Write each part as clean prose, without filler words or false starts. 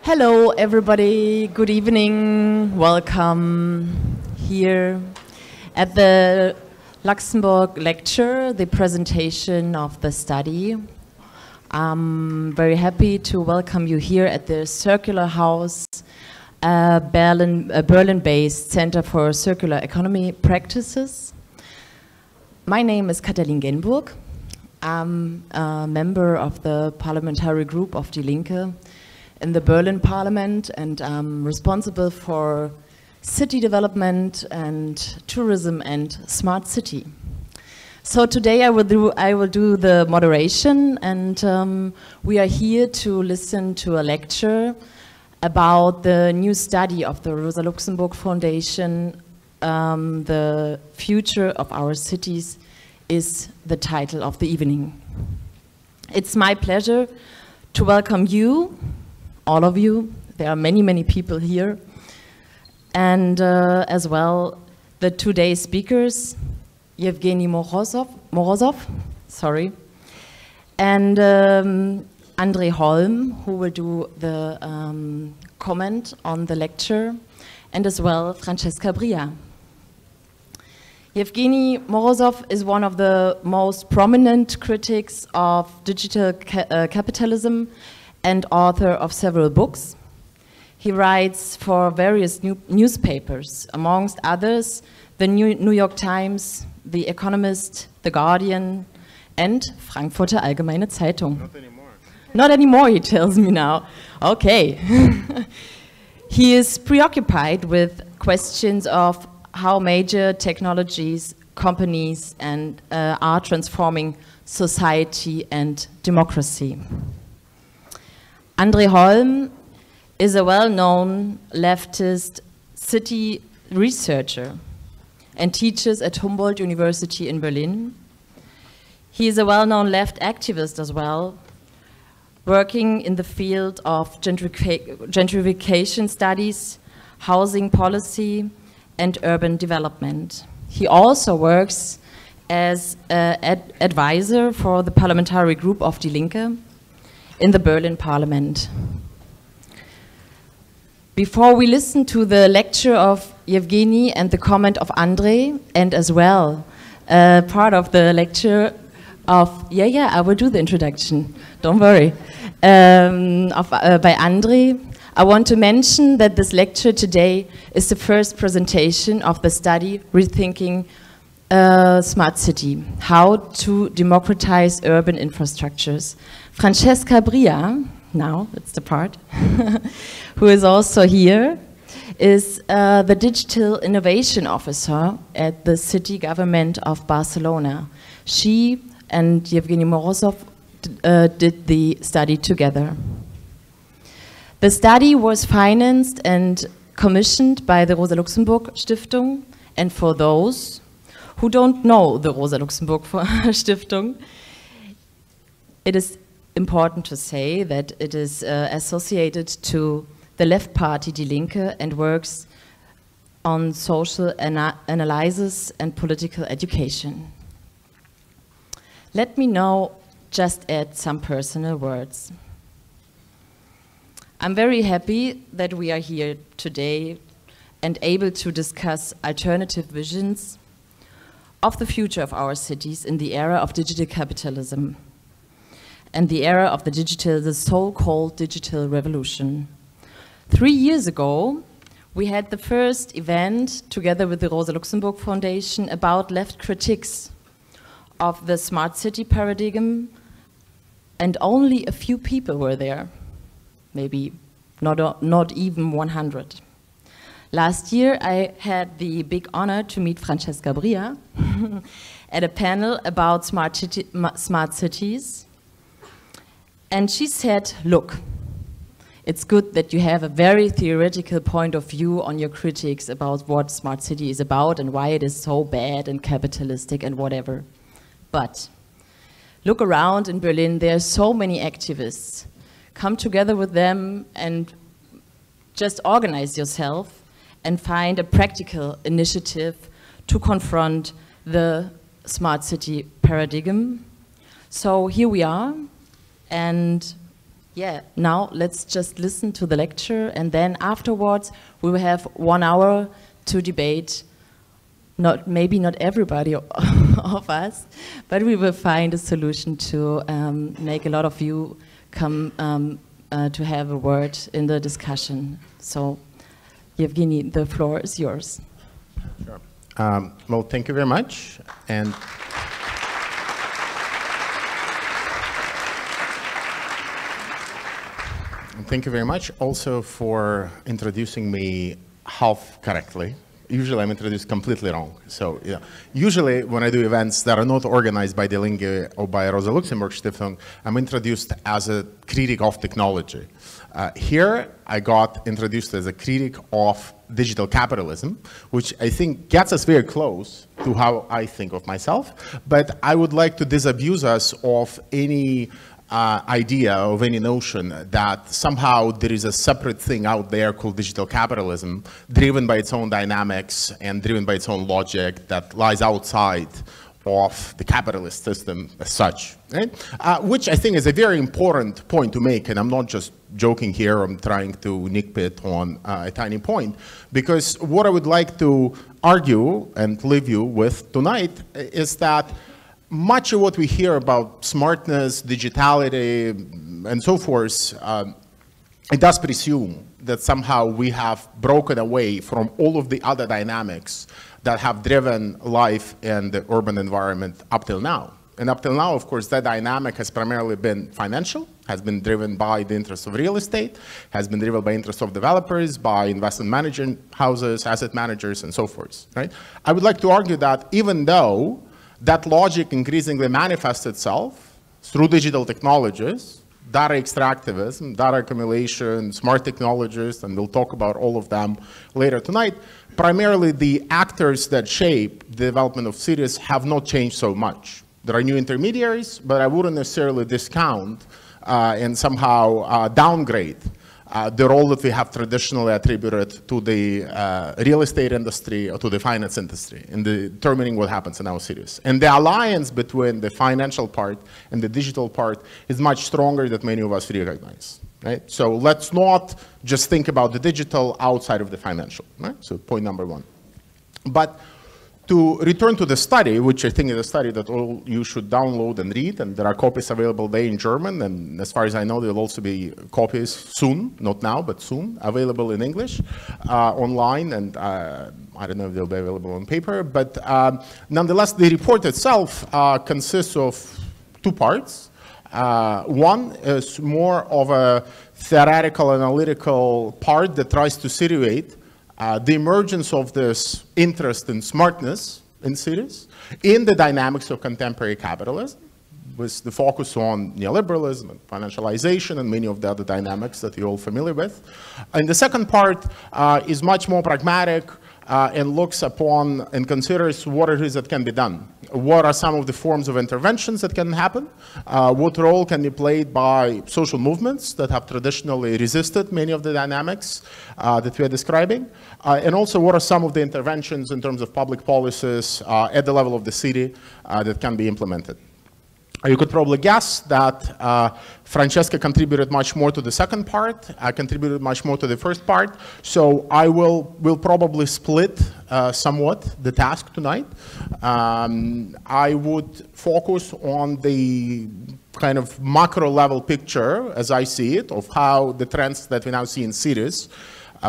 Hello everybody, good evening, welcome here at the Luxemburg lecture, the presentation of the study. I'm very happy to welcome you here at the Circular House, Berlin-based Center for Circular Economy Practices. My name is Katalin Gennburg. I'm a member of the parliamentary group of Die Linke in the Berlin Parliament, and I'm responsible for city development and tourism and smart city. So today I will do the moderation, and we are here to listen to a lecture about the new study of the Rosa Luxemburg Foundation. The future of our cities is the title of the evening. It's my pleasure to welcome you, all of you. There are many, many people here. And as well, the today's speakers, Evgeny Morozov, sorry, and Andrej Holm, who will do the comment on the lecture, and as well, Francesca Bria. Evgeny Morozov is one of the most prominent critics of digital capitalism and author of several books. He writes for various newspapers, amongst others, the New York Times, The Economist, The Guardian, and Frankfurter Allgemeine Zeitung. Not anymore. Not anymore, he tells me now. Okay. He is preoccupied with questions of how major technologies, companies, and are transforming society and democracy. Andrej Holm is a well-known leftist city researcher and teaches at Humboldt University in Berlin. He is a well-known left activist as well, working in the field of gentrification studies, housing policy, and urban development. He also works as an advisor for the parliamentary group of Die Linke in the Berlin Parliament. Before we listen to the lecture of Evgeny and the comment of Andrej, and as well part of the lecture of, I will do the introduction, don't worry, by Andrej, I want to mention that this lecture today is the first presentation of the study Rethinking Smart City, How to Democratize Urban Infrastructures. Francesca Bria, now it's the part, who is also here, is the Digital Innovation Officer at the city government of Barcelona. She and Evgeny Morozov did the study together. The study was financed and commissioned by the Rosa Luxemburg Stiftung, and for those who don't know the Rosa Luxemburg Stiftung, it is important to say that it is associated to the left party Die Linke and works on social analysis and political education. Let me now just add some personal words. I'm very happy that we are here today and able to discuss alternative visions of the future of our cities in the era of digital capitalism and the era of the so-called digital revolution. 3 years ago, we had the first event together with the Rosa Luxemburg Foundation about left critiques of the smart city paradigm, and only a few people were there, maybe not even 100. Last year, I had the big honor to meet Francesca Bria at a panel about smart cities. And she said, look, it's good that you have a very theoretical point of view on your critics about what smart city is about and why it is so bad and capitalistic and whatever. But look around in Berlin, there are so many activists. Come together with them and just organize yourself and find a practical initiative to confront the smart city paradigm. So here we are, and Yeah, now let's just listen to the lecture, and then afterwards we will have 1 hour to debate. Maybe not everybody of us, but we will find a solution to make a lot of you come to have a word in the discussion. So, Evgeny, the floor is yours. Sure. Well, thank you very much. And thank you very much also for introducing me half correctly. Usually I'm introduced completely wrong. So yeah, usually when I do events that are not organized by the Linke or by Rosa Luxemburg Stiftung, I'm introduced as a critic of technology. Here I got introduced as a critic of digital capitalism, which I think gets us very close to how I think of myself. But I would like to disabuse us of any idea, of any notion that somehow there is a separate thing out there called digital capitalism, driven by its own dynamics and driven by its own logic that lies outside of the capitalist system as such, right? Which I think is a very important point to make, and I'm not just joking here, I'm trying to nitpick on a tiny point, because what I would like to argue and leave you with tonight is that much of what we hear about smartness, digitality, and so forth, it does presume that somehow we have broken away from all of the other dynamics that have driven life in the urban environment up till now. And up till now, of course, that dynamic has primarily been financial, has been driven by the interests of real estate, has been driven by interests of developers, by investment management houses, asset managers, and so forth, right? I would like to argue that even though that logic increasingly manifests itself through digital technologies, data extractivism, data accumulation, smart technologies, and we'll talk about all of them later tonight. Primarily, the actors that shape the development of cities have not changed so much. There are new intermediaries, but I wouldn't necessarily discount and somehow downgrade the role that we have traditionally attributed to the real estate industry or to the finance industry in determining what happens in our cities. And the alliance between the financial part and the digital part is much stronger than many of us recognize, right? So let's not just think about the digital outside of the financial, right? So point number one. But to return to the study, which I think is a study that all you should download and read, and there are copies available there in German, and as far as I know, there will also be copies soon, not now, but soon, available in English, online, and I don't know if they'll be available on paper, but nonetheless, the report itself consists of two parts. One is more of a theoretical, analytical part that tries to situate the emergence of this interest in smartness in cities in the dynamics of contemporary capitalism, with the focus on neoliberalism and financialization and many of the other dynamics that you're all familiar with. And the second part is much more pragmatic and looks upon and considers what it is that can be done. What are some of the forms of interventions that can happen? What role can be played by social movements that have traditionally resisted many of the dynamics that we are describing? And also, what are some of the interventions in terms of public policies at the level of the city that can be implemented? You could probably guess that Francesca contributed much more to the second part. I contributed much more to the first part. So I will probably split somewhat the task tonight. I would focus on the kind of macro level picture, as I see it, of how the trends that we now see in cities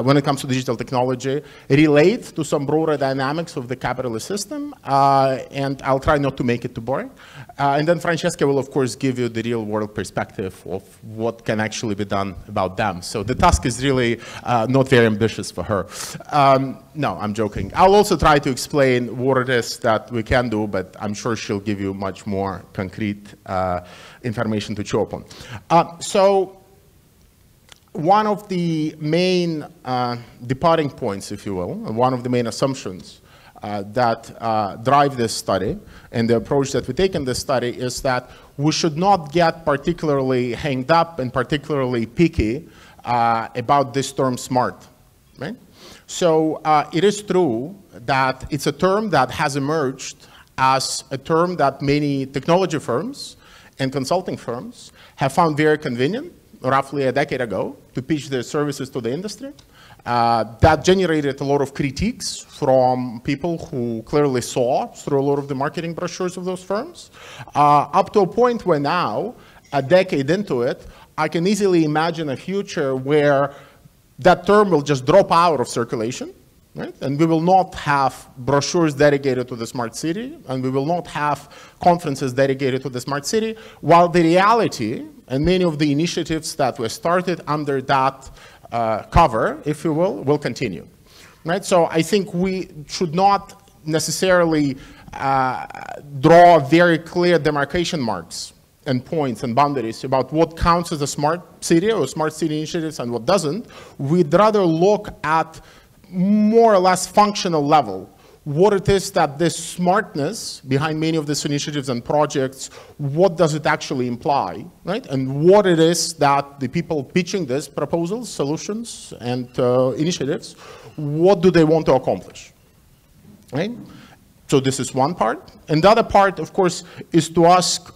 when it comes to digital technology relate to some broader dynamics of the capitalist system, and I'll try not to make it too boring. And then Francesca will, of course, give you the real world perspective of what can actually be done about them. So the task is really not very ambitious for her. No, I'm joking. I'll also try to explain what it is that we can do, but I'm sure she'll give you much more concrete information to chew upon. So one of the main departing points, if you will, and one of the main assumptions that drive this study and the approach that we take in this study is that we should not get particularly hanged up and particularly picky about this term smart, right? So it is true that it's a term that has emerged as a term that many technology firms and consulting firms have found very convenient roughly a decade ago to pitch their services to the industry. That generated a lot of critiques from people who clearly saw through a lot of the marketing brochures of those firms, up to a point where now, a decade into it, I can easily imagine a future where that term will just drop out of circulation, right? And we will not have brochures dedicated to the smart city, and we will not have conferences dedicated to the smart city, while the reality and many of the initiatives that were started under that cover, if you will continue, right? So I think we should not necessarily draw very clear demarcation marks and points and boundaries about what counts as a smart city or smart city initiatives and what doesn't. We'd rather look at more or less functional level, what it is that this smartness behind many of these initiatives and projects, what does it actually imply, right? And what it is that the people pitching these proposals, solutions, and initiatives, what do they want to accomplish, right? So this is one part. And the other part, of course, is to ask,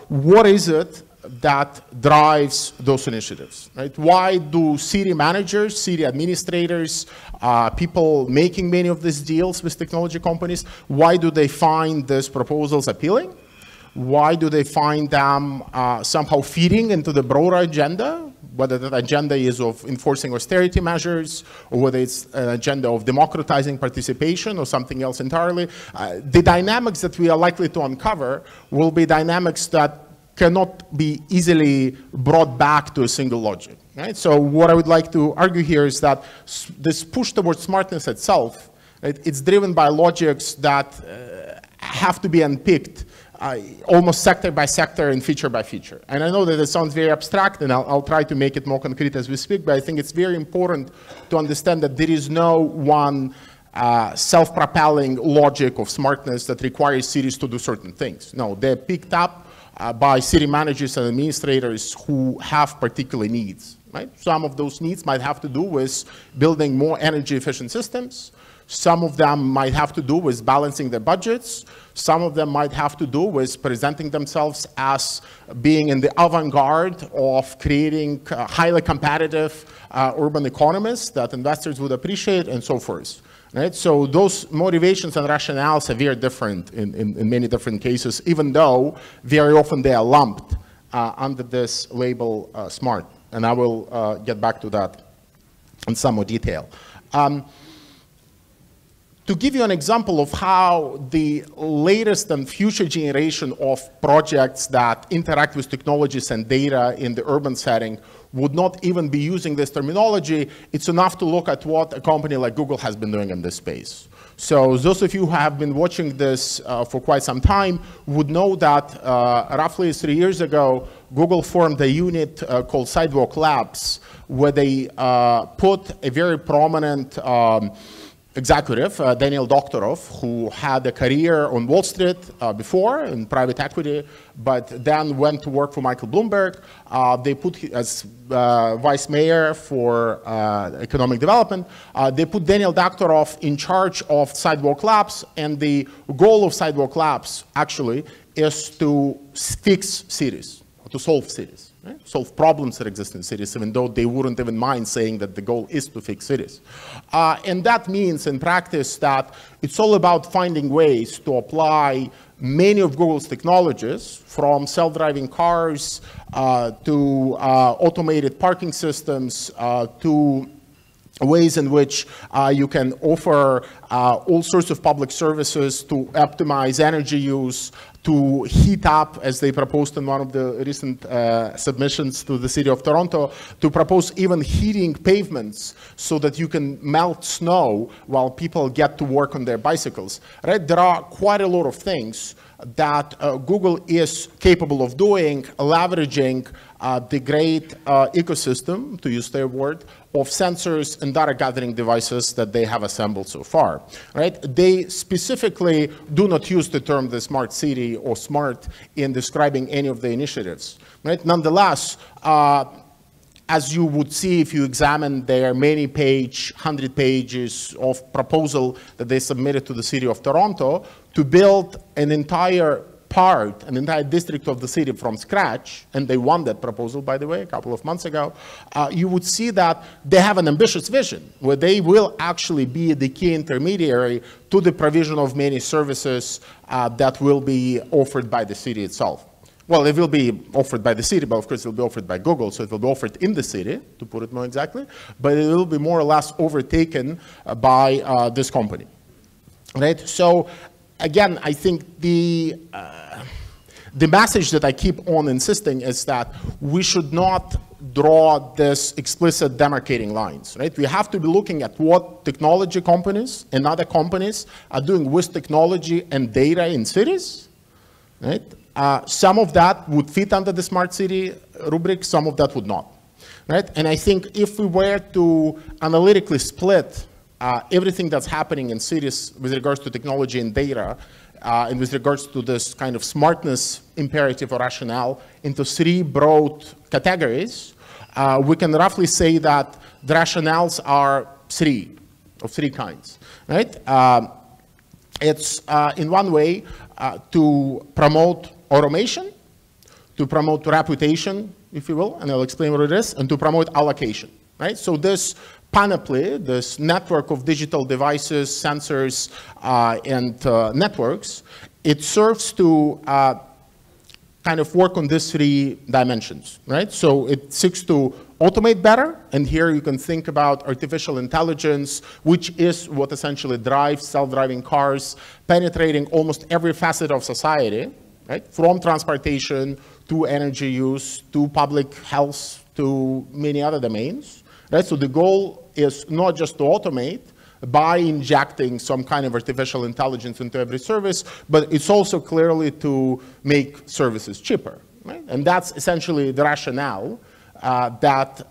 what is it that drives those initiatives, right? Why do city managers, city administrators, people making many of these deals with technology companies, why do they find these proposals appealing? Why do they find them somehow feeding into the broader agenda, whether that agenda is of enforcing austerity measures, or whether it's an agenda of democratizing participation or something else entirely? The dynamics that we are likely to uncover will be dynamics that cannot be easily brought back to a single logic, right? So what I would like to argue here is that this push towards smartness itself, right, it's driven by logics that have to be unpicked almost sector by sector and feature by feature. And I know that it sounds very abstract, and I'll try to make it more concrete as we speak, but I think it's very important to understand that there is no one self-propelling logic of smartness that requires cities to do certain things. No, they're picked up by city managers and administrators who have particular needs, right? Some of those needs might have to do with building more energy efficient systems. Some of them might have to do with balancing their budgets. Some of them might have to do with presenting themselves as being in the avant-garde of creating highly competitive urban economies that investors would appreciate, and so forth. Right? So those motivations and rationales are very different in many different cases, even though very often they are lumped under this label smart. And I will get back to that in some more detail. To give you an example of how the latest and future generation of projects that interact with technologies and data in the urban setting would not even be using this terminology, it's enough to look at what a company like Google has been doing in this space. So those of you who have been watching this for quite some time would know that roughly 3 years ago, Google formed a unit called Sidewalk Labs, where they put a very prominent executive, Daniel Doktorov, who had a career on Wall Street before in private equity, but then went to work for Michael Bloomberg. They put as vice mayor for economic development. They put Daniel Doktorov in charge of Sidewalk Labs, and the goal of Sidewalk Labs actually is to fix cities, to solve cities. Right? Solve problems that exist in cities, even though they wouldn't even mind saying that the goal is to fix cities. And that means in practice that it's all about finding ways to apply many of Google's technologies, from self-driving cars to automated parking systems to ways in which you can offer all sorts of public services to optimize energy use, to heat up, as they proposed in one of the recent submissions to the city of Toronto, to propose even heating pavements so that you can melt snow while people get to work on their bicycles. Right? There are quite a lot of things that Google is capable of doing, leveraging the great ecosystem, to use their word, of sensors and data gathering devices that they have assembled so far, right? They specifically do not use the term the smart city or smart in describing any of the initiatives, right? Nonetheless, as you would see if you examine their many page, 100 pages of proposal that they submitted to the city of Toronto to build an entire part, an entire district of the city from scratch, and they won that proposal, by the way, a couple of months ago, you would see that they have an ambitious vision where they will actually be the key intermediary to the provision of many services that will be offered by the city itself. Well, it will be offered by the city, but of course it will be offered by Google, so it will be offered in the city, to put it more exactly, but it will be more or less overtaken by this company, right? So again, I think the message that I keep on insisting is that we should not draw this explicit demarcating lines, right? We have to be looking at what technology companies and other companies are doing with technology and data in cities, right? Some of that would fit under the smart city rubric, some of that would not, right? And I think if we were to analytically split everything that's happening in cities with regards to technology and data, and with regards to this kind of smartness imperative or rationale into three broad categories, we can roughly say that the rationales are of three kinds, right? It's in one way to promote automation, to promote reputation, if you will, and I'll explain what it is, and to promote allocation, right? So this panoply, this network of digital devices, sensors, and networks, it serves to kind of work on these three dimensions, right? So it seeks to automate better, and here you can think about artificial intelligence, which is what essentially drives self-driving cars, penetrating almost every facet of society, right? From transportation to energy use, to public health, to many other domains, right? So the goal is not just to automate by injecting some kind of artificial intelligence into every service, but it's also clearly to make services cheaper, right? And that's essentially the rationale that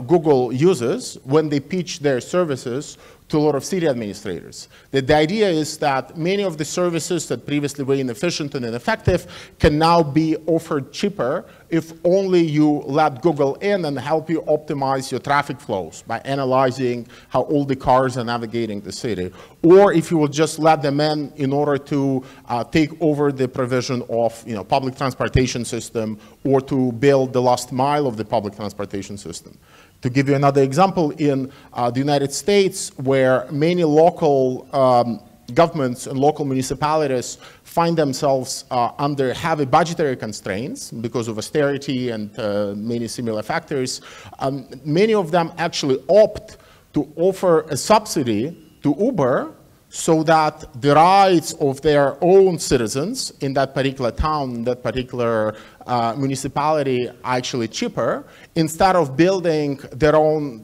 Google uses when they pitch their services to a lot of city administrators. The idea is that many of the services that previously were inefficient and ineffective can now be offered cheaper if only you let Google in and help you optimize your traffic flows by analyzing how all the cars are navigating the city. Or if you will just let them in order to take over the provision of public transportation system or to build the last mile of the public transportation system. To give you another example, in the United States, where many local governments and local municipalities find themselves under heavy budgetary constraints because of austerity and many similar factors, many of them actually opt to offer a subsidy to Uber so that the rights of their own citizens in that particular town, that particular municipality are actually cheaper, instead of building their own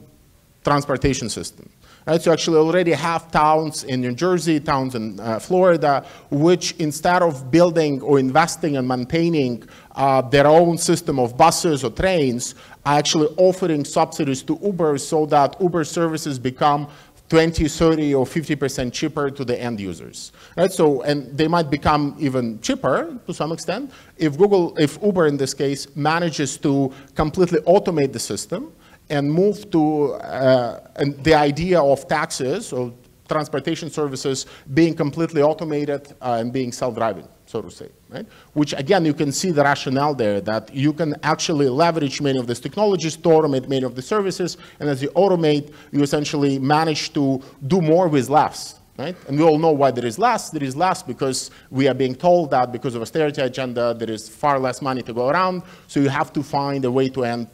transportation system. Right? So actually already have towns in New Jersey, towns in Florida, which instead of building or investing and maintaining their own system of buses or trains, are actually offering subsidies to Uber so that Uber services become 20, 30, or 50% cheaper to the end users, right? So, and they might become even cheaper to some extent if Uber in this case manages to completely automate the system and move to and the idea of taxis or transportation services being completely automated and being self-driving, so to say, right? Which again, you can see the rationale there that you can actually leverage many of these technologies to automate many of the services, and as you automate, you essentially manage to do more with less, right? And we all know why there is less. There is less because we are being told that because of austerity agenda, there is far less money to go around, so you have to find a way to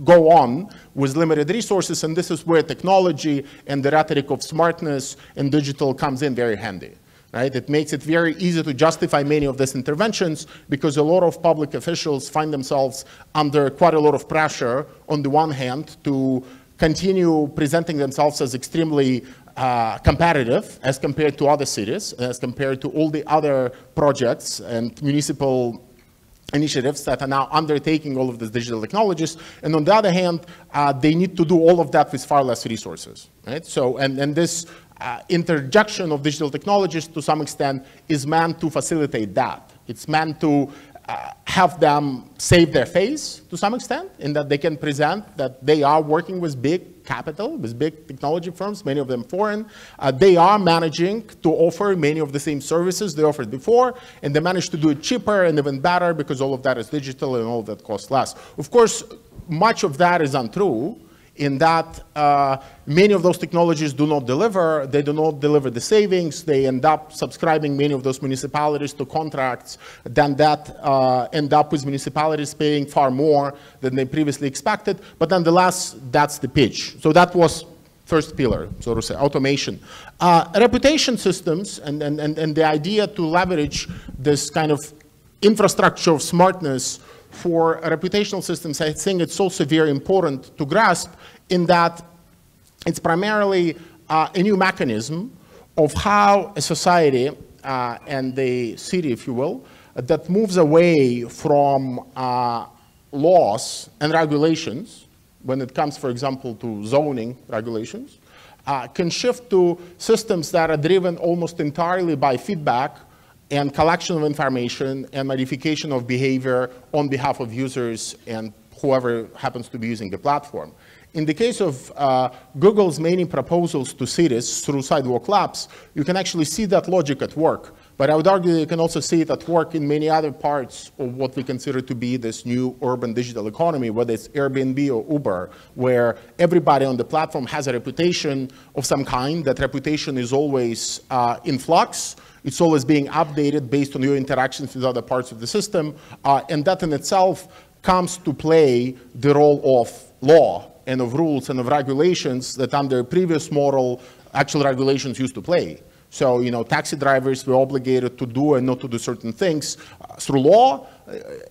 go on with limited resources, and this is where technology and the rhetoric of smartness and digital comes in very handy, right? It makes it very easy to justify many of these interventions because a lot of public officials find themselves under quite a lot of pressure on the one hand to continue presenting themselves as extremely competitive as compared to other cities, as compared to all the other projects and municipal initiatives that are now undertaking all of these digital technologies, and on the other hand, they need to do all of that with far less resources, right? So, and this interjection of digital technologies to some extent is meant to facilitate that. It's meant to have them save their face to some extent, in that they can present that they are working with big capital, with big technology firms, many of them foreign. They are managing to offer many of the same services they offered before, and they manage to do it cheaper and even better because all of that is digital and all of that costs less. Of course, much of that is untrue, in that many of those technologies do not deliver. They do not deliver the savings. They end up subscribing many of those municipalities to contracts, then that end up with municipalities paying far more than they previously expected. But nonetheless, that's the pitch. So that was first pillar, so to say, automation. Reputation systems and the idea to leverage this kind of infrastructure of smartness for reputational systems, I think it's also very important to grasp, in that it's primarily a new mechanism of how a society and the city, if you will, that moves away from laws and regulations, when it comes, for example, to zoning regulations, can shift to systems that are driven almost entirely by feedback and collection of information and modification of behavior on behalf of users and whoever happens to be using the platform. In the case of Google's many proposals to cities through Sidewalk Labs, you can actually see that logic at work. But I would argue that you can also see it at work in many other parts of what we consider to be this new urban digital economy, whether it's Airbnb or Uber, where everybody on the platform has a reputation of some kind. That reputation is always in flux. It's always being updated based on your interactions with other parts of the system. And that in itself comes to play the role of law and of rules and of regulations that under previous model, actual regulations used to play. So, you know, taxi drivers were obligated to do and not to do certain things through law.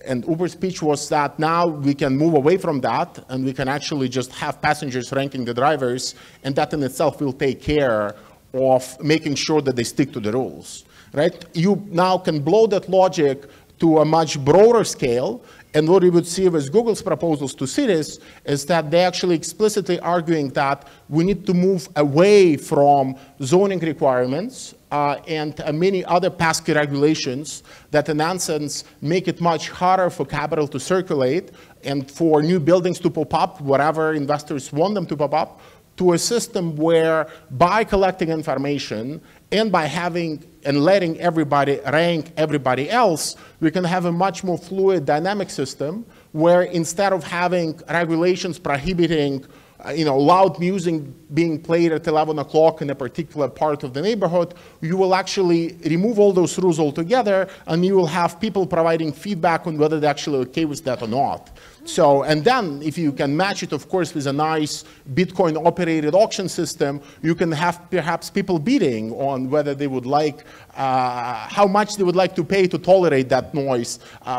And Uber's pitch was that now we can move away from that and we can actually just have passengers ranking the drivers, and that in itself will take care of making sure that they stick to the rules, right? You now can blow that logic to a much broader scale, and what we would see with Google's proposals to cities is that they're actually explicitly arguing that we need to move away from zoning requirements and many other pesky regulations that in essence make it much harder for capital to circulate and for new buildings to pop up wherever investors want them to pop up, to a system where by collecting information and by having and letting everybody rank everybody else, we can have a much more fluid, dynamic system where instead of having regulations prohibiting loud music being played at 11 o'clock in a particular part of the neighborhood, you will actually remove all those rules altogether, and you will have people providing feedback on whether they're actually okay with that or not. So, and then if you can match it, of course, with a nice Bitcoin-operated auction system, you can have perhaps people bidding on whether they would like, how much they would like to pay to tolerate that noise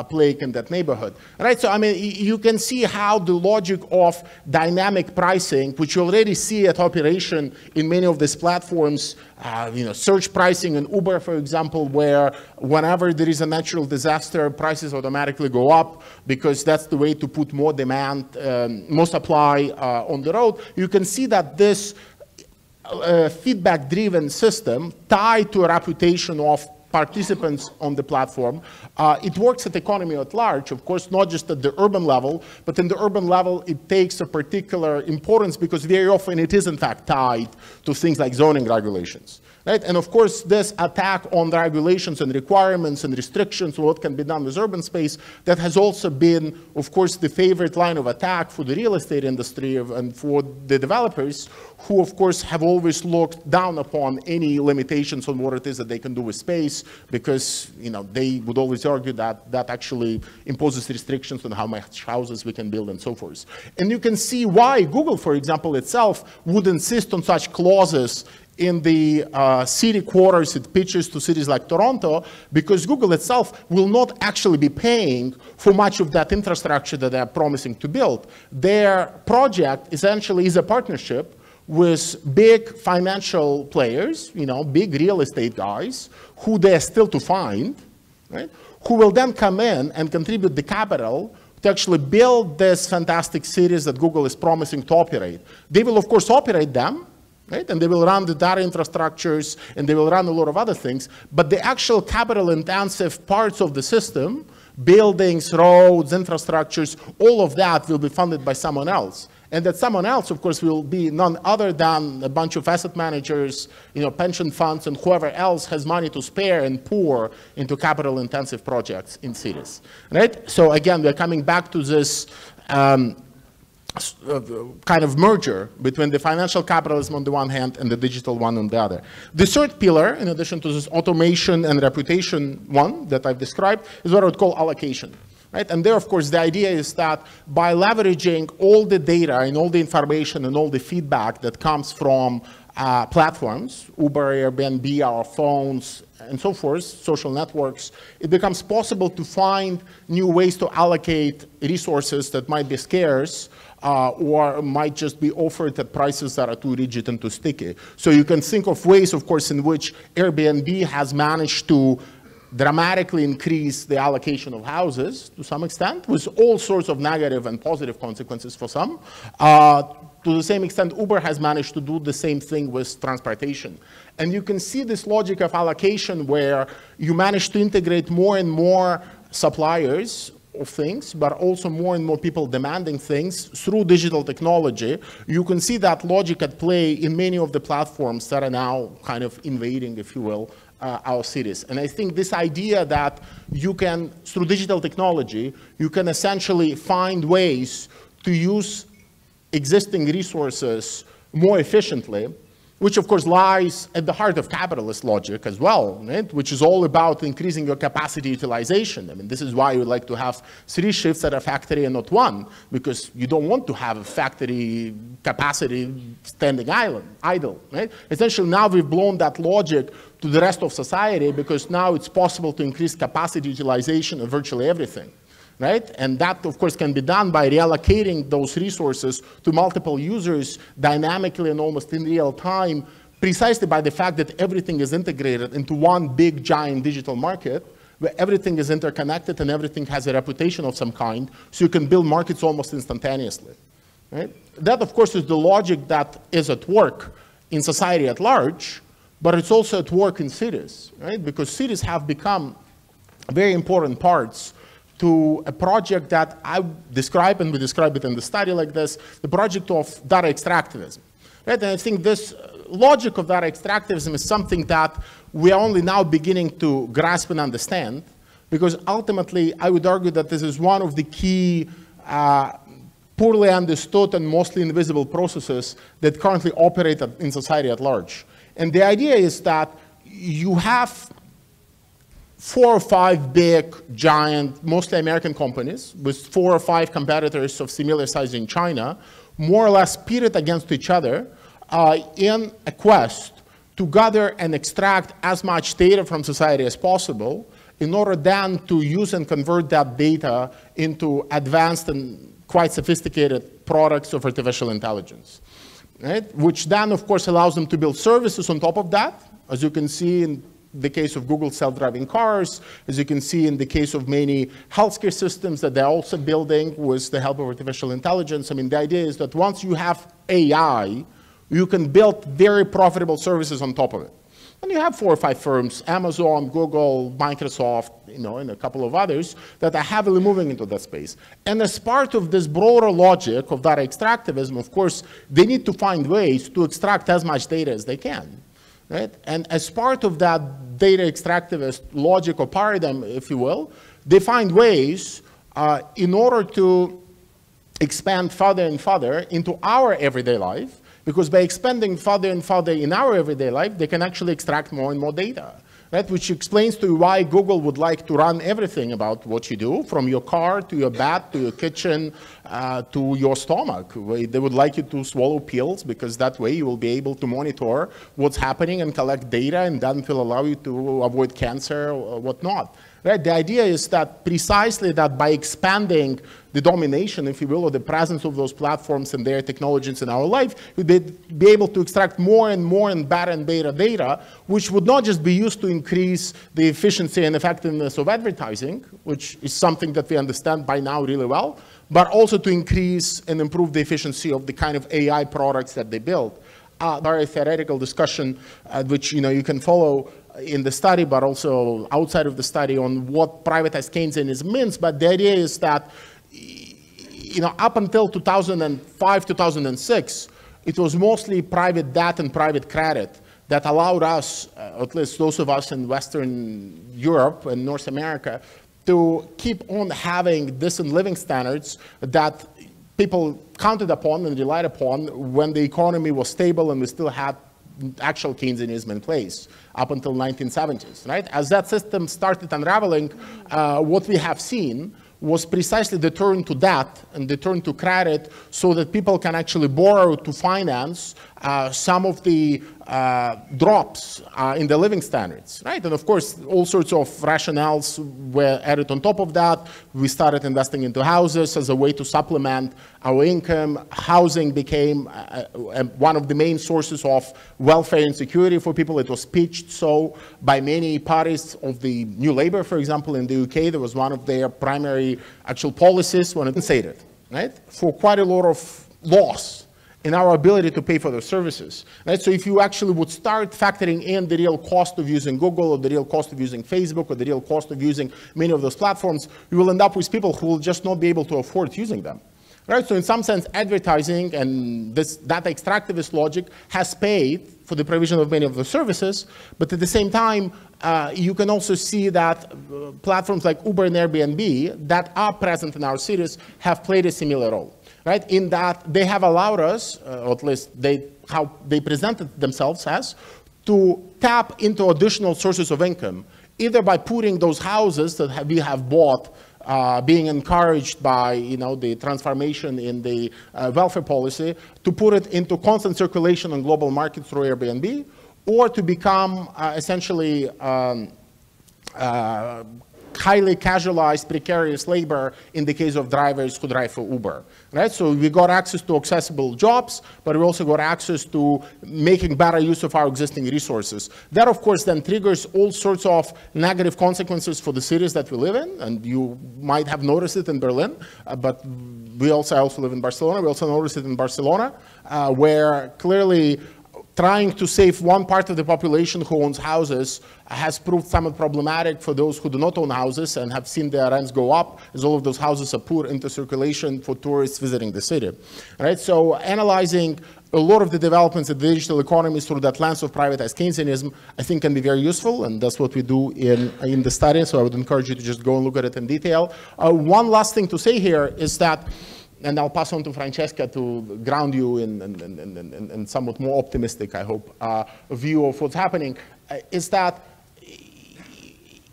playing in that neighborhood. Right? So, I mean, you can see how the logic of dynamic pricing, which you already see at operation in many of these platforms, search pricing in Uber, for example, where whenever there is a natural disaster, prices automatically go up because that's the way to put more demand, more supply on the road. You can see that this feedback-driven system tied to a reputation of participants on the platform, it works at the economy at large, of course, not just at the urban level, but in the urban level, it takes a particular importance because very often it is in fact tied to things like zoning regulations. Right? And of course, this attack on the regulations and requirements and restrictions on what can be done with urban space, that has also been, of course, the favorite line of attack for the real estate industry and for the developers, who, of course, have always looked down upon any limitations on what it is that they can do with space, because they would always argue that that actually imposes restrictions on how much houses we can build and so forth. And you can see why Google, for example, itself would insist on such clauses in the city quarters it pitches to cities like Toronto, because Google itself will not actually be paying for much of that infrastructure that they're promising to build. Their project essentially is a partnership with big financial players, big real estate guys, who they're still to find, right? Who will then come in and contribute the capital to actually build these fantastic cities that Google is promising to operate. They will, of course, operate them, right? And they will run the data infrastructures, and they will run a lot of other things. But the actual capital-intensive parts of the system, buildings, roads, infrastructures, all of that will be funded by someone else. And that someone else, of course, will be none other than a bunch of asset managers, pension funds, and whoever else has money to spare and pour into capital-intensive projects in cities, right? So again, we're coming back to this kind of merger between the financial capitalism on the one hand and the digital one on the other. The third pillar, in addition to this automation and reputation one that I've described, is what I would call allocation. Right? And there, of course, the idea is that by leveraging all the data and all the information and all the feedback that comes from platforms, Uber, Airbnb, our phones, and so forth, social networks, it becomes possible to find new ways to allocate resources that might be scarce or might just be offered at prices that are too rigid and too sticky. So you can think of ways, of course, in which Airbnb has managed to dramatically increase the allocation of houses to some extent, with all sorts of negative and positive consequences for some. To the same extent, Uber has managed to do the same thing with transportation. And you can see this logic of allocation where you manage to integrate more and more suppliers of things, but also more and more people demanding things through digital technology. You can see that logic at play in many of the platforms that are now kind of invading, if you will, our cities. And I think this idea that you can, through digital technology, you can essentially find ways to use existing resources more efficiently, which of course lies at the heart of capitalist logic as well, right? Which is all about increasing your capacity utilization. I mean, this is why you like to have 3 shifts at a factory and not 1, because you don't want to have a factory capacity standing idle, right? Essentially now we've blown that logic to the rest of society because now it's possible to increase capacity utilization of virtually everything. Right? And that, of course, can be done by reallocating those resources to multiple users dynamically and almost in real time, precisely by the fact that everything is integrated into one big, giant digital market, where everything is interconnected and everything has a reputation of some kind, so you can build markets almost instantaneously. Right? That, of course, is the logic that is at work in society at large, but it's also at work in cities, right? Because cities have become very important parts to a project that I describe, and we describe it in the study like this, the project of data extractivism. Right? And I think this logic of data extractivism is something that we are only now beginning to grasp and understand, because ultimately I would argue that this is one of the key poorly understood and mostly invisible processes that currently operate in society at large. And the idea is that you have 4 or 5 big, giant, mostly American companies with 4 or 5 competitors of similar size in China, more or less pitted against each other in a quest to gather and extract as much data from society as possible in order then to use and convert that data into advanced and quite sophisticated products of artificial intelligence, right? Which then, of course, allows them to build services on top of that, as you can see in the case of Google self-driving cars, as you can see in the case of many healthcare systems that they're also building with the help of artificial intelligence. I mean, the idea is that once you have AI, you can build very profitable services on top of it. And you have 4 or 5 firms, Amazon, Google, Microsoft, and a couple of others that are heavily moving into that space. And as part of this broader logic of data extractivism, of course, they need to find ways to extract as much data as they can. Right? And as part of that data extractivist logic or paradigm, if you will, they find ways in order to expand further and further into our everyday life, because by expanding further and further in our everyday life, they can actually extract more and more data. Right? Which explains to you why Google would like to run everything about what you do, from your car to your bed to your kitchen to your stomach. They would like you to swallow pills because that way you will be able to monitor what's happening and collect data, and then it will allow you to avoid cancer or whatnot. Right? The idea is that precisely that by expanding the domination, if you will, or the presence of those platforms and their technologies in our life, we'd be able to extract more and better and better data, which would not just be used to increase the efficiency and effectiveness of advertising, which is something that we understand by now really well, but also to increase and improve the efficiency of the kind of AI products that they build. Very theoretical discussion, which you can follow in the study, but also outside of the study, on what privatized Keynesianism means. But the idea is that up until 2005, 2006, it was mostly private debt and private credit that allowed us, at least those of us in Western Europe and North America, to keep on having decent living standards that people counted upon and relied upon when the economy was stable and we still had actual Keynesianism in place up until 1970s, right? As that system started unraveling, what we have seen was precisely the turn to debt and the turn to credit so that people can actually borrow to finance some of the drops in the living standards, right? And of course, all sorts of rationales were added on top of that. We started investing into houses as a way to supplement our income. Housing became one of the main sources of welfare and security for people. It was pitched so by many parties of the New Labour, for example, in the UK. There was one of their primary actual policies when it instated, right? For quite a lot of loss in our ability to pay for those services, right? So if you actually would start factoring in the real cost of using Google or the real cost of using Facebook or the real cost of using many of those platforms, you will end up with people who will just not be able to afford using them, right? So in some sense, advertising and this data extractivist logic has paid for the provision of many of the services, but at the same time, you can also see that platforms like Uber and Airbnb that are present in our cities have played a similar role. Right, in that they have allowed us, or at least how they presented themselves as, to tap into additional sources of income, either by putting those houses that we have bought, being encouraged by the transformation in the welfare policy, to put it into constant circulation on global markets through Airbnb, or to become essentially highly casualized, precarious labor in the case of drivers who drive for Uber, right? So we got access to accessible jobs, but we also got access to making better use of our existing resources. That, of course, then triggers all sorts of negative consequences for the cities that we live in, and you might have noticed it in Berlin, but I also live in Barcelona. We also noticed it in Barcelona, where clearly trying to save one part of the population who owns houses has proved somewhat problematic for those who do not own houses and have seen their rents go up as all of those houses are put into circulation for tourists visiting the city. Right? So analyzing a lot of the developments in the digital economy through that lens of privatized Keynesianism, I think can be very useful, and that's what we do in the study, so I would encourage you to just go and look at it in detail. One last thing to say here is that, and I'll pass on to Francesca to ground you in somewhat more optimistic, I hope, view of what's happening, is that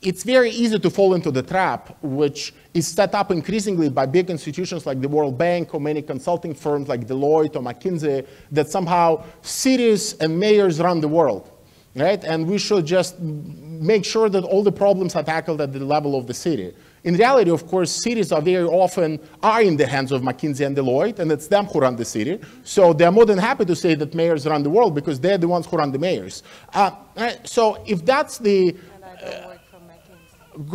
it's very easy to fall into the trap, which is set up increasingly by big institutions like the World Bank or many consulting firms like Deloitte or McKinsey, that somehow cities and mayors run the world, right? And we should just make sure that all the problems are tackled at the level of the city. In reality, of course, cities are very often in the hands of McKinsey and Deloitte, and it's them who run the city. So they're more than happy to say that mayors run the world because they're the ones who run the mayors. So if that's the... And I don't work for McKinsey.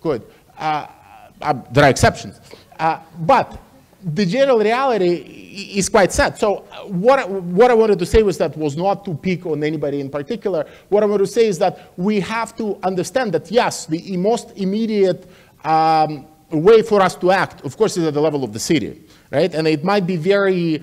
Good. There are exceptions. But the general reality is quite sad. So what I wanted to say was not to pick on anybody in particular. What I want to say is that we have to understand that, yes, the most immediate way for us to act, of course, is at the level of the city, right? And it might be very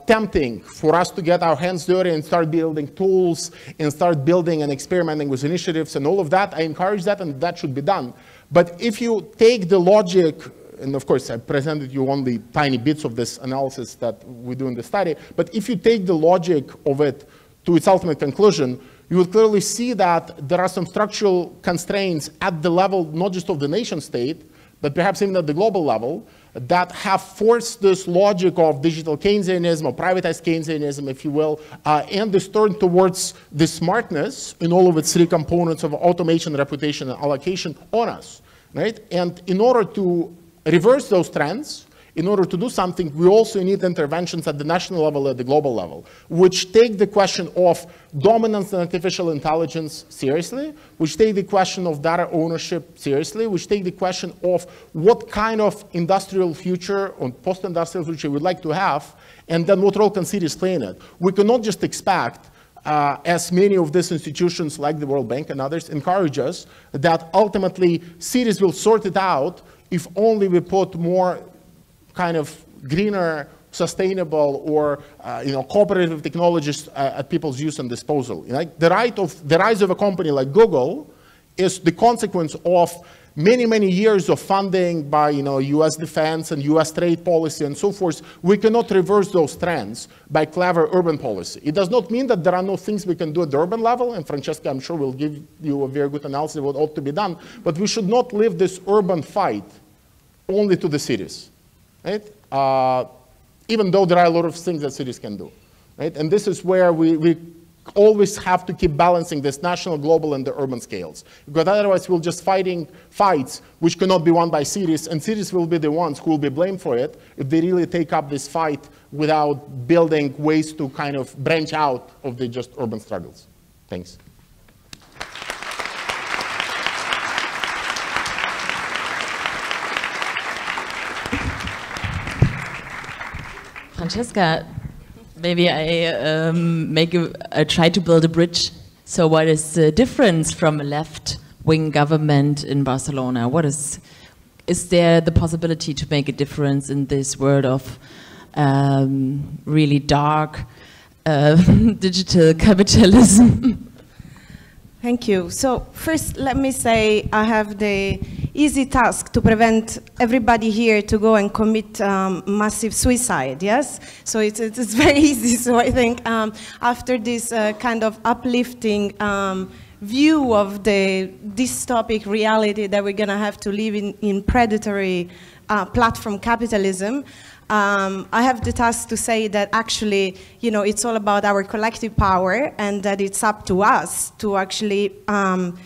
tempting for us to get our hands dirty and start building tools and start building and experimenting with initiatives and all of that. I encourage that, and that should be done. But if you take the logic, and of course I presented you only tiny bits of this analysis that we do in the study, but if you take the logic of it to its ultimate conclusion, you will clearly see that there are some structural constraints at the level not just of the nation state, but perhaps even at the global level, that have forced this logic of digital Keynesianism or privatized Keynesianism, if you will, and this turn towards the smartness in all of its three components of automation, reputation, and allocation on us, right? And in order to reverse those trends, in order to do something, we also need interventions at the national level, at the global level, which take the question of dominance and artificial intelligence seriously, which take the question of data ownership seriously, which take the question of what kind of industrial future or post-industrial future we'd like to have, and then what role can cities play in it. We cannot just expect, as many of these institutions like the World Bank and others encourage us, that ultimately cities will sort it out if only we put more kind of greener, sustainable, or cooperative technologies at people's use and disposal. Like the rise of a company like Google is the consequence of many, many years of funding by US defense and US trade policy and so forth. We cannot reverse those trends by clever urban policy. It does not mean that there are no things we can do at the urban level, and Francesca, I'm sure, will give you a very good analysis of what ought to be done, but we should not leave this urban fight only to the cities, right? Even though there are a lot of things that cities can do, right? And this is where we always have to keep balancing this national, global, and the urban scales. Because otherwise we'll just fighting fights which cannot be won by cities, and cities will be the ones who will be blamed for it if they really take up this fight without building ways to kind of branch out of the just urban struggles. Thanks. Francesca, maybe I try to build a bridge. So what is the difference from a left-wing government in Barcelona? Is there the possibility to make a difference in this world of really dark digital capitalism? Thank you. So first, let me say I have the easy task to prevent everybody here to go and commit massive suicide, yes? So it's very easy. So I think after this kind of uplifting view of the dystopic reality that we're going to have to live in predatory platform capitalism, I have the task to say that actually, it's all about our collective power, and that it's up to us to actually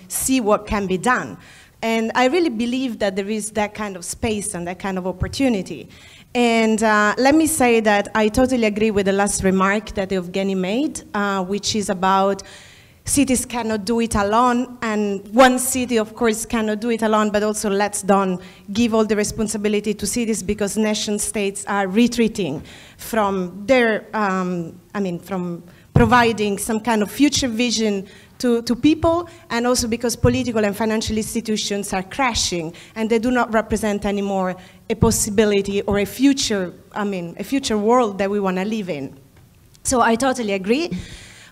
see what can be done. And I really believe that there is that kind of space and that kind of opportunity. And let me say that I totally agree with the last remark that Evgeny made, which is about cities cannot do it alone, and one city, of course, cannot do it alone, but also let's don't give all the responsibility to cities, because nation states are retreating from their, from providing some kind of future vision to people, and also because political and financial institutions are crashing, and they do not represent anymore a possibility or a future, a future world that we want to live in. So I totally agree.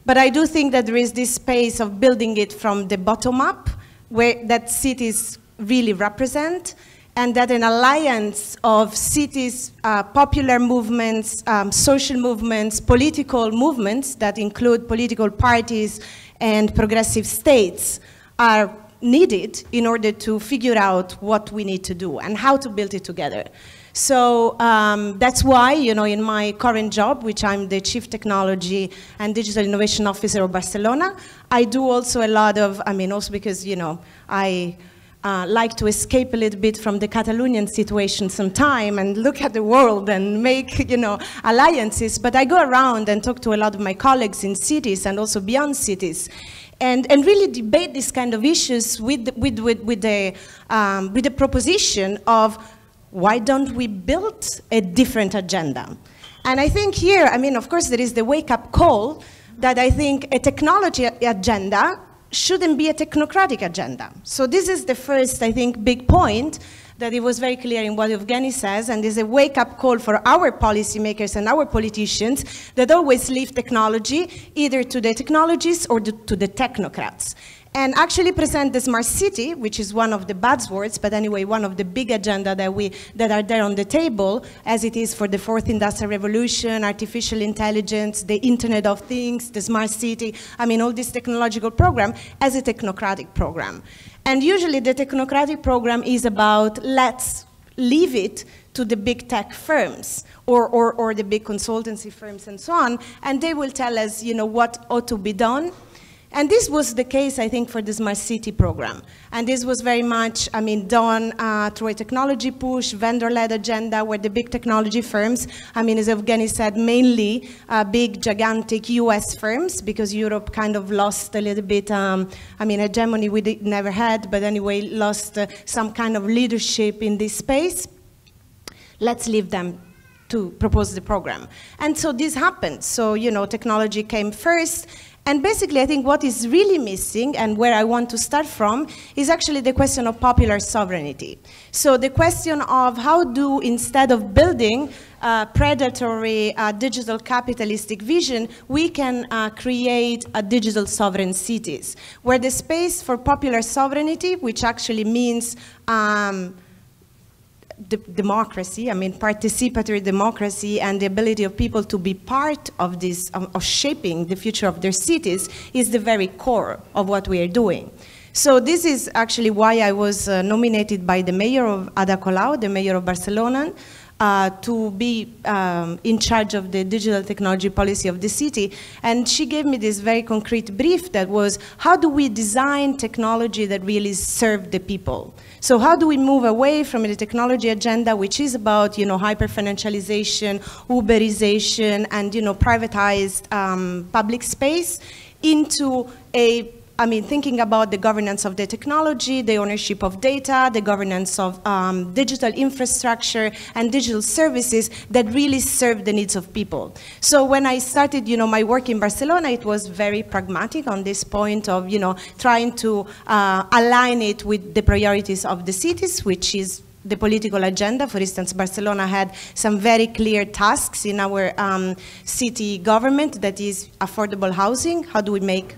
But I do think that there is this space of building it from the bottom up, that cities really represent, and that an alliance of cities, popular movements, social movements, political movements that include political parties and progressive states are needed in order to figure out what we need to do and how to build it together. So that's why, in my current job, which I'm the Chief Technology and Digital Innovation Officer of Barcelona, I do also a lot of, also because, I like to escape a little bit from the Catalonian situation sometime and look at the world and make, alliances. But I go around and talk to a lot of my colleagues in cities and also beyond cities, and really debate these kind of issues with the proposition of, why don't we build a different agenda? And I think here, of course, there is the wake-up call that I think a technology agenda shouldn't be a technocratic agenda. So this is the first, I think, big point that it was very clear in what Evgeny says, and is a wake-up call for our policymakers and our politicians that always leave technology either to the technologists or to the technocrats. And actually present the smart city, which is one of the buzzwords, but anyway, one of the big agenda that are there on the table, as it is for the fourth industrial revolution, artificial intelligence, the Internet of Things, the smart city, all this technological program, as a technocratic program. And usually the technocratic program is about, let's leave it to the big tech firms or the big consultancy firms and so on, and they will tell us, what ought to be done. And this was the case, I think, for the Smart City program. And this was very much, done through a technology push, vendor-led agenda, where the big technology firms, as Evgeny said, mainly big, gigantic US firms, because Europe kind of lost a little bit, hegemony we never had, but anyway, lost some kind of leadership in this space. Let's leave them to propose the program. And so this happened. So, technology came first. And basically, I think what is really missing, and where I want to start from, is actually the question of popular sovereignty. So the question of how do, instead of building a predatory digital capitalistic vision, we can create a digital sovereign cities, where the space for popular sovereignty, which actually means democracy, I mean participatory democracy, and the ability of people to be part of this, of shaping the future of their cities, is the very core of what we are doing. So this is actually why I was nominated by the mayor of Ada Colau, the mayor of Barcelona, to be in charge of the digital technology policy of the city. And she gave me this very concrete brief that was, how do we design technology that really serve the people? So how do we move away from the technology agenda, which is about, hyper-financialization, Uberization, and, privatized public space, into thinking about the governance of the technology, the ownership of data, the governance of digital infrastructure and digital services that really serve the needs of people. So when I started, my work in Barcelona, it was very pragmatic on this point of, trying to align it with the priorities of the cities, which is the political agenda. For instance, Barcelona had some very clear tasks in our city government, that is affordable housing. How do we make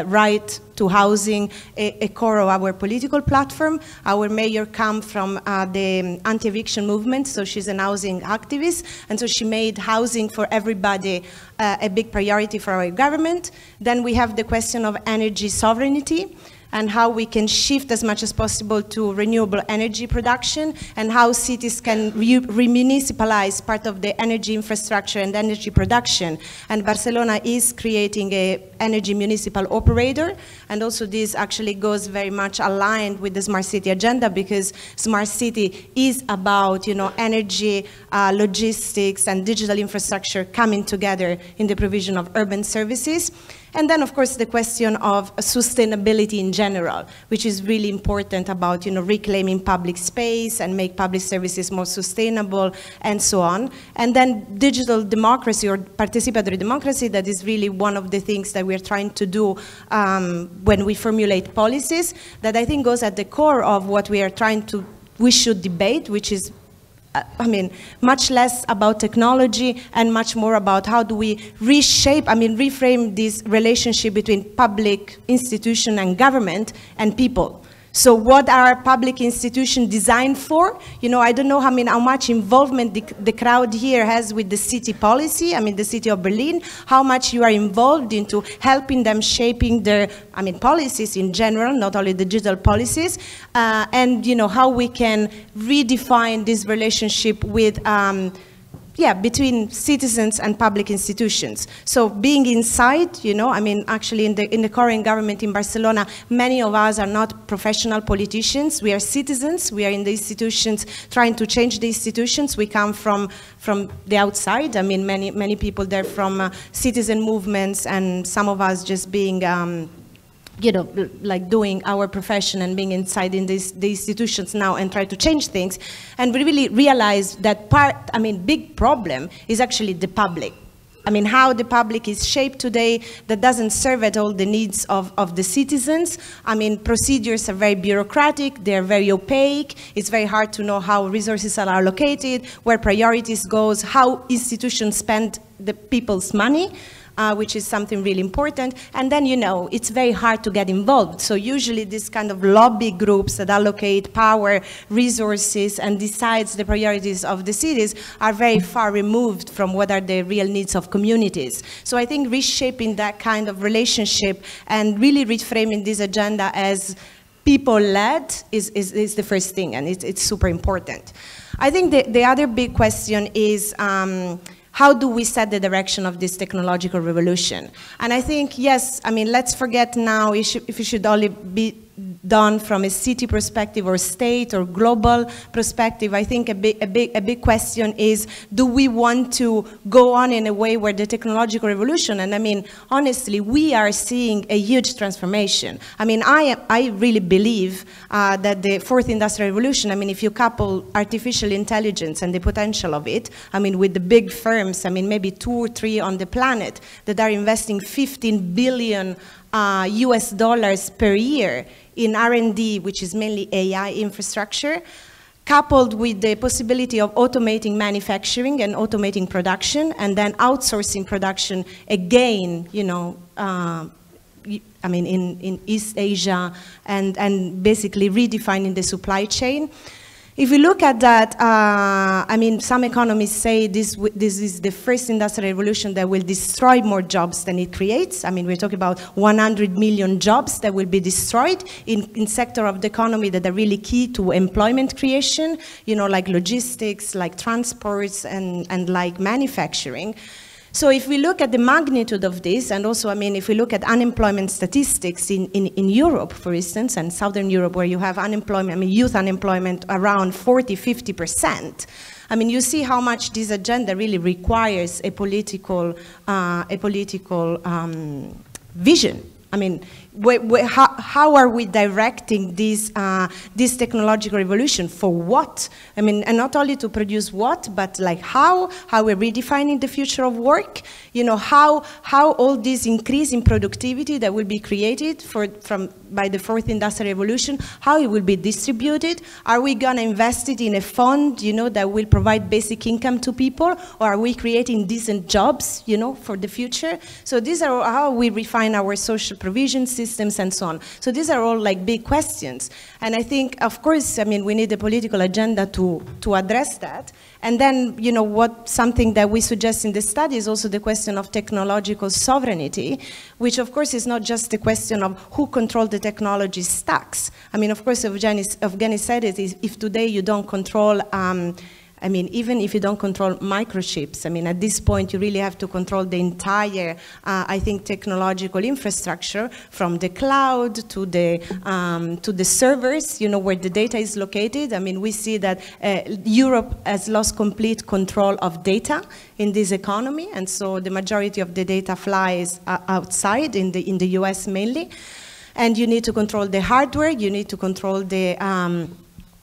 right to housing a core of our political platform? Our mayor comes from the anti-eviction movement, so she's an housing activist, and so she made housing for everybody a big priority for our government. Then we have the question of energy sovereignty, and how we can shift as much as possible to renewable energy production, and how cities can remunicipalize part of the energy infrastructure and energy production. And Barcelona is creating an energy municipal operator, and also this actually goes very much aligned with the smart city agenda, because smart city is about energy, logistics, and digital infrastructure coming together in the provision of urban services. And then, of course, the question of sustainability in general, which is really important about, reclaiming public space and make public services more sustainable and so on. And then digital democracy or participatory democracy, that is really one of the things that we're trying to do when we formulate policies, that I think goes at the core of what we should debate, which is much less about technology and much more about how do we reframe this relationship between public institution and government and people. So what are public institutions designed for? I don't know how much involvement the crowd here has with the city policy, the city of Berlin, how much you are involved into helping them shaping their, policies in general, not only the digital policies, and, how we can redefine this relationship with, between citizens and public institutions. So being inside, actually in the current government in Barcelona, many of us are not professional politicians. We are citizens. We are in the institutions trying to change the institutions. We come from the outside. Many people there from citizen movements, and some of us just being doing our profession and being inside in the institutions now and try to change things. And we really realize that big problem is actually the public. How the public is shaped today, that doesn't serve at all the needs of the citizens. Procedures are very bureaucratic, they're very opaque, it's very hard to know how resources are allocated, where priorities goes, how institutions spend the people's money. Which is something really important. And then, it's very hard to get involved. So usually these kind of lobby groups that allocate power, resources, and decides the priorities of the cities are very far removed from what are the real needs of communities. So I think reshaping that kind of relationship and really reframing this agenda as people-led is the first thing, and it's super important. I think the other big question is, how do we set the direction of this technological revolution? And I think, yes, let's forget now if it should only be done from a city perspective or state or global perspective. I think a big question is, do we want to go on in a way where the technological revolution, and I mean, honestly, we are seeing a huge transformation. I mean, I really believe that the fourth industrial revolution, I mean, if you couple artificial intelligence and the potential of it, I mean, with the big firms, I mean, maybe 2 or 3 on the planet that are investing 15 billion US dollars per year in R&D, which is mainly AI infrastructure, coupled with the possibility of automating manufacturing and automating production, and then outsourcing production again, you know, I mean, in East Asia, and basically redefining the supply chain. If we look at that, I mean, some economists say this is the first industrial revolution that will destroy more jobs than it creates. I mean, we're talking about 100 million jobs that will be destroyed in sector of the economy that are really key to employment creation, you know, like logistics, like transports, and like manufacturing. So if we look at the magnitude of this, and also, I mean, if we look at unemployment statistics in Europe, for instance, and Southern Europe, where you have unemployment, I mean, youth unemployment around 40–50%, I mean, you see how much this agenda really requires a political vision. I mean, how are we directing this technological revolution? For what? I mean, and not only to produce what, but like how we're redefining the future of work, you know, how all this increase in productivity that will be created by the fourth industrial revolution, how it will be distributed. Are we gonna invest it in a fund, you know, that will provide basic income to people, or are we creating decent jobs, you know, for the future? So these are how we refine our social provision systems and so on. So these are all like big questions. And I think, of course, I mean, we need a political agenda to address that. And then, you know, something that we suggest in the study is also the question of technological sovereignty, which of course is not just the question of who controls the technology stacks. I mean, of course, Evgeny said it, if today you don't control, I mean, even if you don't control microchips, I mean, at this point, you really have to control the entire, I think, technological infrastructure, from the cloud to the servers, you know, where the data is located. I mean, we see that Europe has lost complete control of data in this economy, and so the majority of the data flies outside, in the US mainly. And you need to control the hardware, you need to control the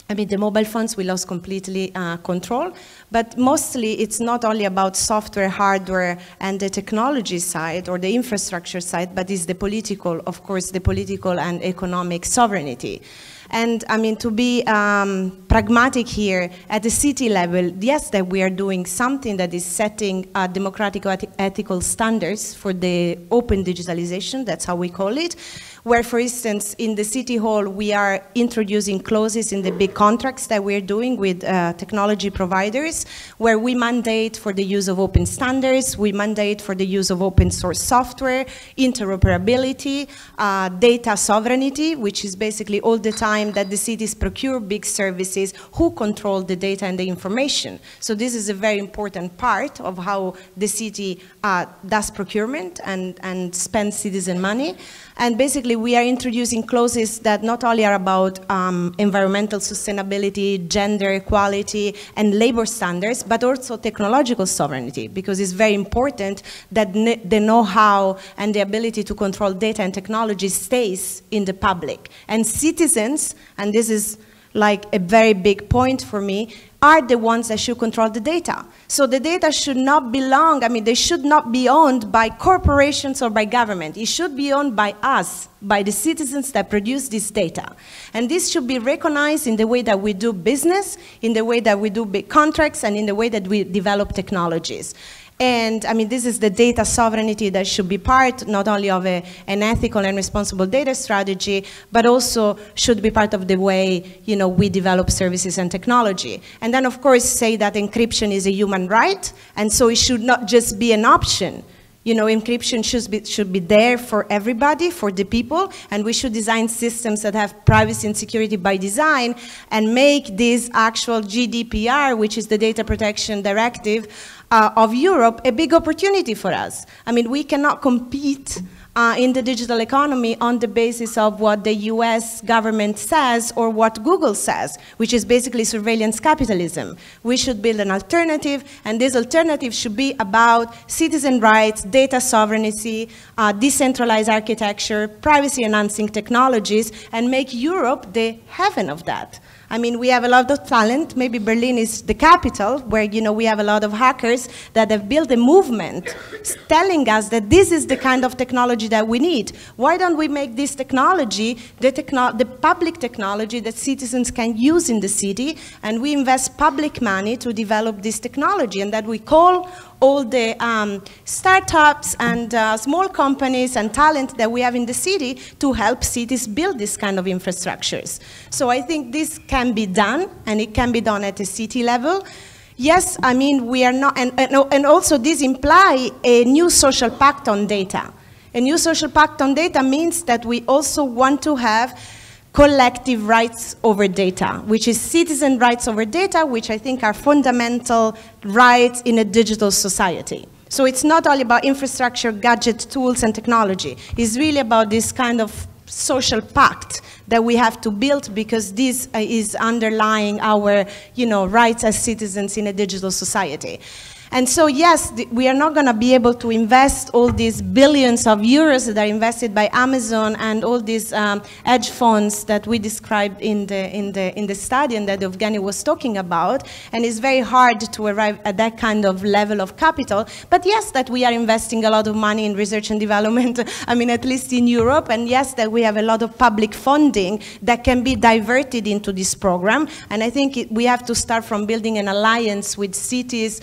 I mean, the mobile phones, we lost completely control, but mostly it's not only about software, hardware, and the technology side or the infrastructure side, but it's the political, of course, the political and economic sovereignty. And I mean, to be pragmatic here, at the city level, yes, that we are doing something that is setting democratic ethical standards for the open digitalization, that's how we call it, where, for instance, in the city hall, we are introducing clauses in the big contracts that we're doing with technology providers, where we mandate for the use of open standards, we mandate for the use of open source software, interoperability, data sovereignty, which is basically all the time that the cities procure big services, who control the data and the information. So this is a very important part of how the city does procurement and spends citizen money. And basically, we are introducing clauses that not only are about environmental sustainability, gender equality, and labor standards, but also technological sovereignty, because it's very important that the know-how and the ability to control data and technology stays in the public. And citizens, and this is like a very big point for me, are the ones that should control the data. So the data should not belong, I mean, they should not be owned by corporations or by government. It should be owned by us, by the citizens that produce this data. And this should be recognized in the way that we do business, in the way that we do big contracts, and in the way that we develop technologies. And I mean, this is the data sovereignty that should be part not only of an ethical and responsible data strategy, but also should be part of the way, you know, we develop services and technology. And then, of course, say that encryption is a human right, and so it should not just be an option. You know, encryption should be there for everybody, for the people, and we should design systems that have privacy and security by design, and make this actual GDPR, which is the Data Protection Directive of Europe, a big opportunity for us. I mean, we cannot compete in the digital economy on the basis of what the US government says or what Google says, which is basically surveillance capitalism. We should build an alternative, and this alternative should be about citizen rights, data sovereignty, decentralized architecture, privacy-enhancing technologies, and make Europe the heaven of that. I mean, we have a lot of talent. Maybe Berlin is the capital where, you know, we have a lot of hackers that have built a movement telling us that this is the kind of technology that we need. Why don't we make this technology the public technology that citizens can use in the city, and we invest public money to develop this technology, and that we call all the startups and small companies and talent that we have in the city to help cities build this kind of infrastructures. So I think this can be done, and it can be done at a city level. Yes, I mean, we are not, and also this implies a new social pact on data. A new social pact on data means that we also want to have collective rights over data, which is citizen rights over data, which I think are fundamental rights in a digital society. So it's not all about infrastructure, gadget, tools, and technology. It's really about this kind of social pact that we have to build, because this is underlying our, you know, rights as citizens in a digital society. And so, yes, we are not going to be able to invest all these billions of euros that are invested by Amazon and all these hedge funds that we described in the study and that Evgeny was talking about. And it's very hard to arrive at that kind of level of capital. But yes, that we are investing a lot of money in research and development, I mean, at least in Europe. And yes, that we have a lot of public funding that can be diverted into this program. And I think we have to start from building an alliance with cities,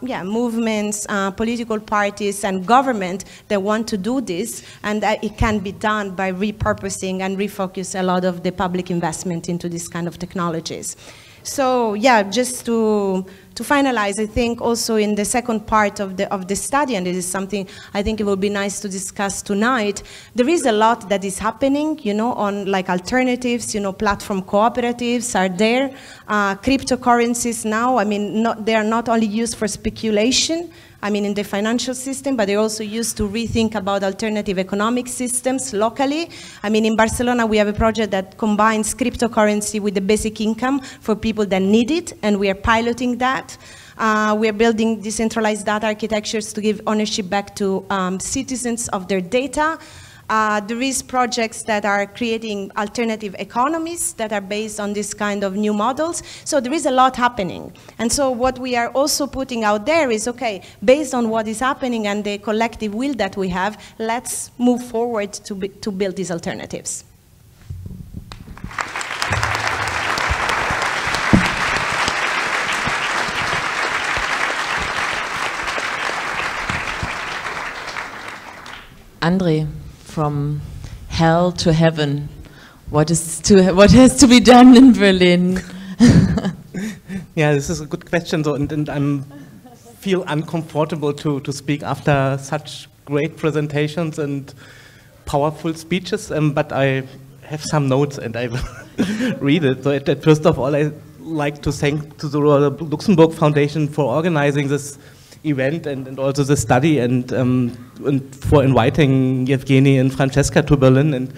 movements, political parties, and government that want to do this, and that it can be done by repurposing and refocus a lot of the public investment into this kind of technologies. So yeah, just to finalize, I think also in the second part of the study, and this is something I think it will be nice to discuss tonight, there is a lot that is happening, you know, on like alternatives, you know, platform cooperatives are there, cryptocurrencies now, I mean, they are not only used for speculation, I mean, in the financial system, but they're also used to rethink about alternative economic systems locally. I mean, in Barcelona, we have a project that combines cryptocurrency with the basic income for people that need it, and we are piloting that. We are building decentralized data architectures to give ownership back to citizens of their data. There is projects that are creating alternative economies that are based on this kind of new models. So there is a lot happening. And so what we are also putting out there is, okay, based on what is happening and the collective will that we have, let's move forward to build these alternatives. Andrej, from hell to heaven, what has to be done in Berlin? Yeah, this is a good question. So, and I feel uncomfortable to speak after such great presentations and powerful speeches, but I have some notes and I will read it. So first of all, I'd like to thank to the Luxemburg Foundation for organizing this event and also the study and for inviting Evgeny and Francesca to Berlin. And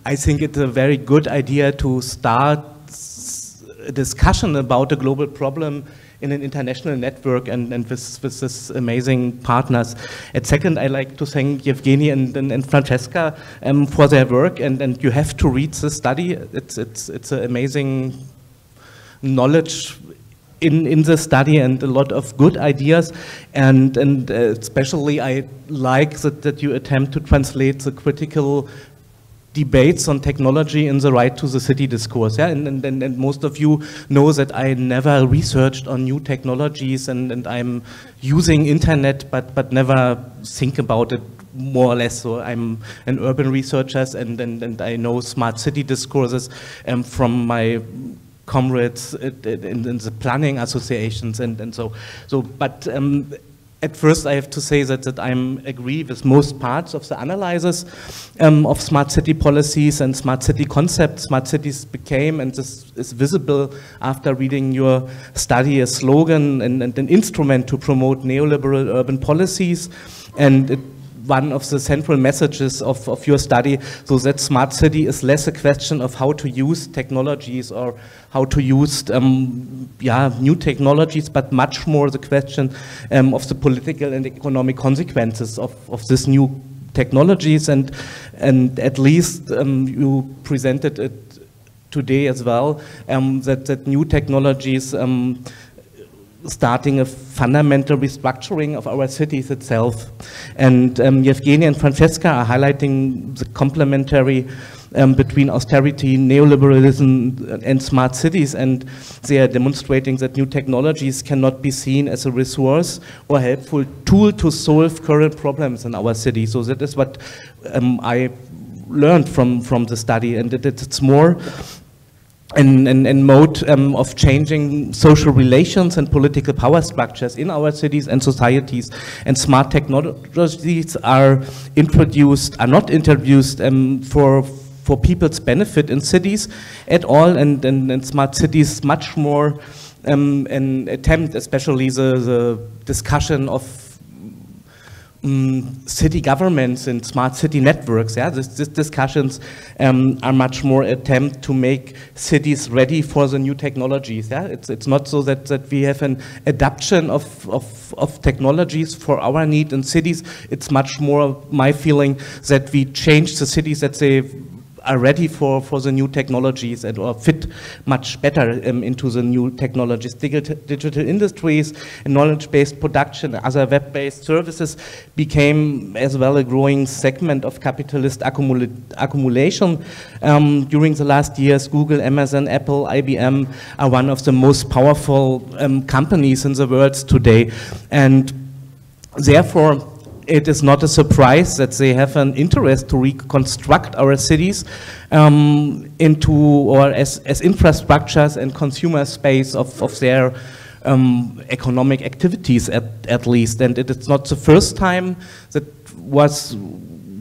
I think it's a very good idea to start a discussion about a global problem in an international network and with this amazing partners. And second, I like to thank Evgeny and Francesca for their work, and you have to read the study. It's an amazing knowledge in the study and a lot of good ideas, and especially I like that you attempt to translate the critical debates on technology in the right to the city discourse. Yeah, and most of you know that I never researched on new technologies, and I'm using internet but never think about it more or less. So I'm an urban researcher, and I know smart city discourses from my comrades in the planning associations and so. But at first I have to say that I agree with most parts of the analysis of smart city policies and smart city concepts. Smart cities became, and this is visible after reading your study, a slogan and an instrument to promote neoliberal urban policies, and it one of the central messages of your study, so that smart city is less a question of how to use technologies or how to use new technologies, but much more the question of the political and economic consequences of this new technologies, and at least you presented it today as well, that new technologies starting a fundamental restructuring of our cities itself. And Evgeny and Francesca are highlighting the complementary between austerity, neoliberalism and smart cities, and they are demonstrating that new technologies cannot be seen as a resource or helpful tool to solve current problems in our cities. So that is what I learned from the study, and it's more and mode of changing social relations and political power structures in our cities and societies. And smart technologies are not introduced for people's benefit in cities at all, and smart cities much more an attempt, especially the discussion of city governments and smart city networks. Yeah, these discussions are much more attempt to make cities ready for the new technologies. Yeah, it's not so that we have an adoption of technologies for our need in cities. It's much more my feeling that we change the cities, that they are ready for the new technologies and or fit much better into the new technologies. Digital industries and knowledge-based production, other web-based services became as well a growing segment of capitalist accumulation. During the last years, Google, Amazon, Apple, IBM are one of the most powerful companies in the world today. And therefore, it is not a surprise that they have an interest to reconstruct our cities into or as infrastructures and consumer space of their economic activities at least. And it is not the first time that was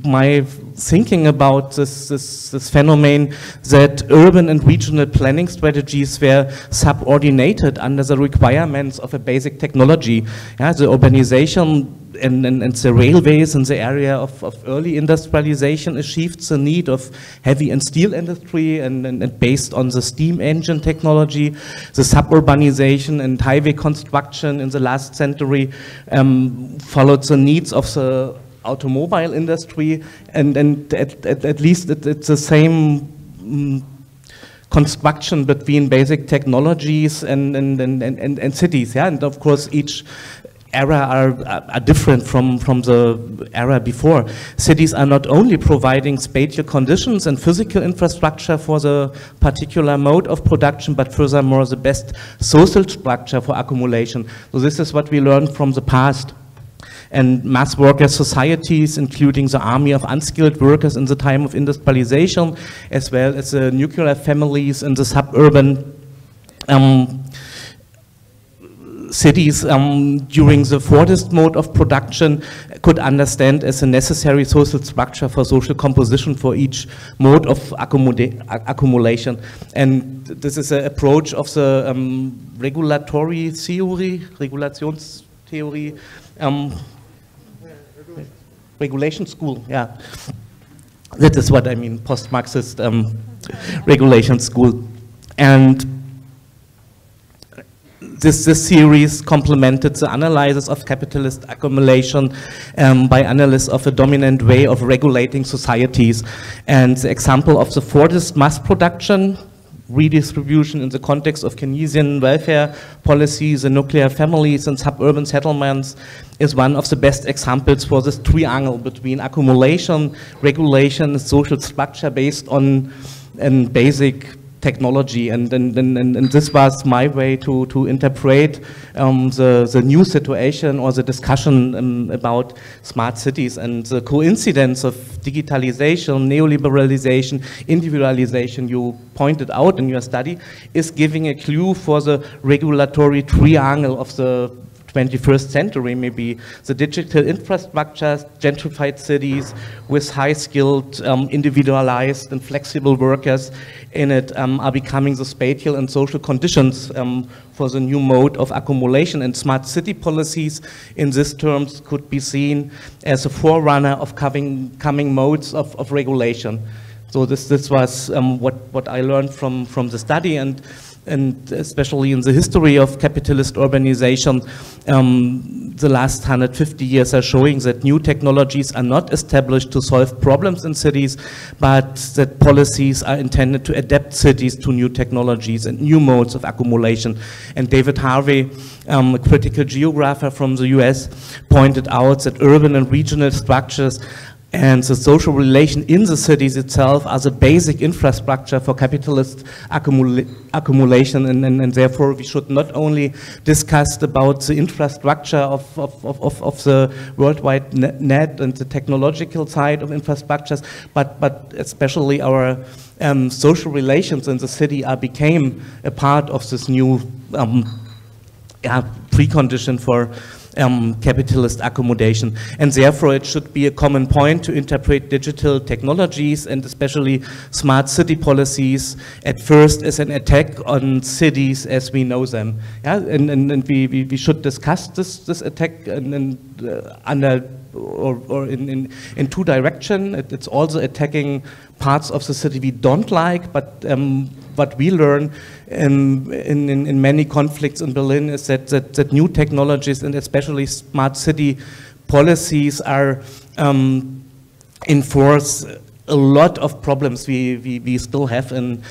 my thinking about this phenomenon, that urban and regional planning strategies were subordinated under the requirements of a basic technology. Yeah, the urbanization and the railways in the area of early industrialization achieved the need of heavy and steel industry and based on the steam engine technology. The suburbanization and highway construction in the last century followed the needs of the automobile industry, and at least it's the same construction between basic technologies and cities. Yeah, and of course each era are different from the era before. Cities are not only providing spatial conditions and physical infrastructure for the particular mode of production, but furthermore the best social structure for accumulation. So this is what we learned from the past. And mass worker societies, including the army of unskilled workers in the time of industrialization, as well as the nuclear families in the suburban cities during the Fordist mode of production, could understand as a necessary social structure for social composition for each mode of accumulation. And this is an approach of the regulatory theory, Regulationstheory, regulation school, yeah. That is what I mean, post-Marxist regulation school. And this series complemented the analysis of capitalist accumulation by analysis of a dominant way of regulating societies. And the example of the Fordist mass production, redistribution in the context of Keynesian welfare policies, the nuclear families and suburban settlements, is one of the best examples for this triangle between accumulation, regulation, and social structure based on basic technology. And this was my way to interpret the new situation or the discussion about smart cities, and the coincidence of digitalization, neoliberalization, individualization you pointed out in your study is giving a clue for the regulatory triangle of the 21st century, maybe the digital infrastructures, gentrified cities with high-skilled, individualized and flexible workers in it are becoming the spatial and social conditions for the new mode of accumulation, and smart city policies in these terms could be seen as a forerunner of coming modes of regulation. So this was what I learned from the study, and especially in the history of capitalist urbanization, the last 150 years are showing that new technologies are not established to solve problems in cities, but that policies are intended to adapt cities to new technologies and new modes of accumulation. And David Harvey, a critical geographer from the US, pointed out that urban and regional structures and the social relation in the cities itself are the basic infrastructure for capitalist accumulation, and therefore we should not only discuss about the infrastructure of the worldwide net and the technological side of infrastructures, but especially our social relations in the city became a part of this new precondition for capitalist accommodation. And therefore it should be a common point to interpret digital technologies and especially smart city policies at first as an attack on cities as we know them. Yeah? And we should discuss this attack in two directions. It's also attacking parts of the city we don't like, but what we learn in many conflicts in Berlin is that new technologies and especially smart city policies are enforce a lot of problems we still have in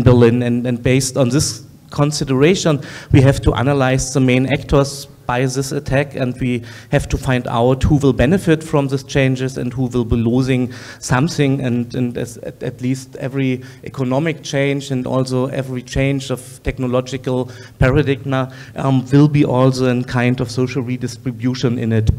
Berlin, and based on this consideration we have to analyze the main actors by this attack, and we have to find out who will benefit from these changes and who will be losing something, and at least every economic change and also every change of technological paradigm will be also a kind of social redistribution in it.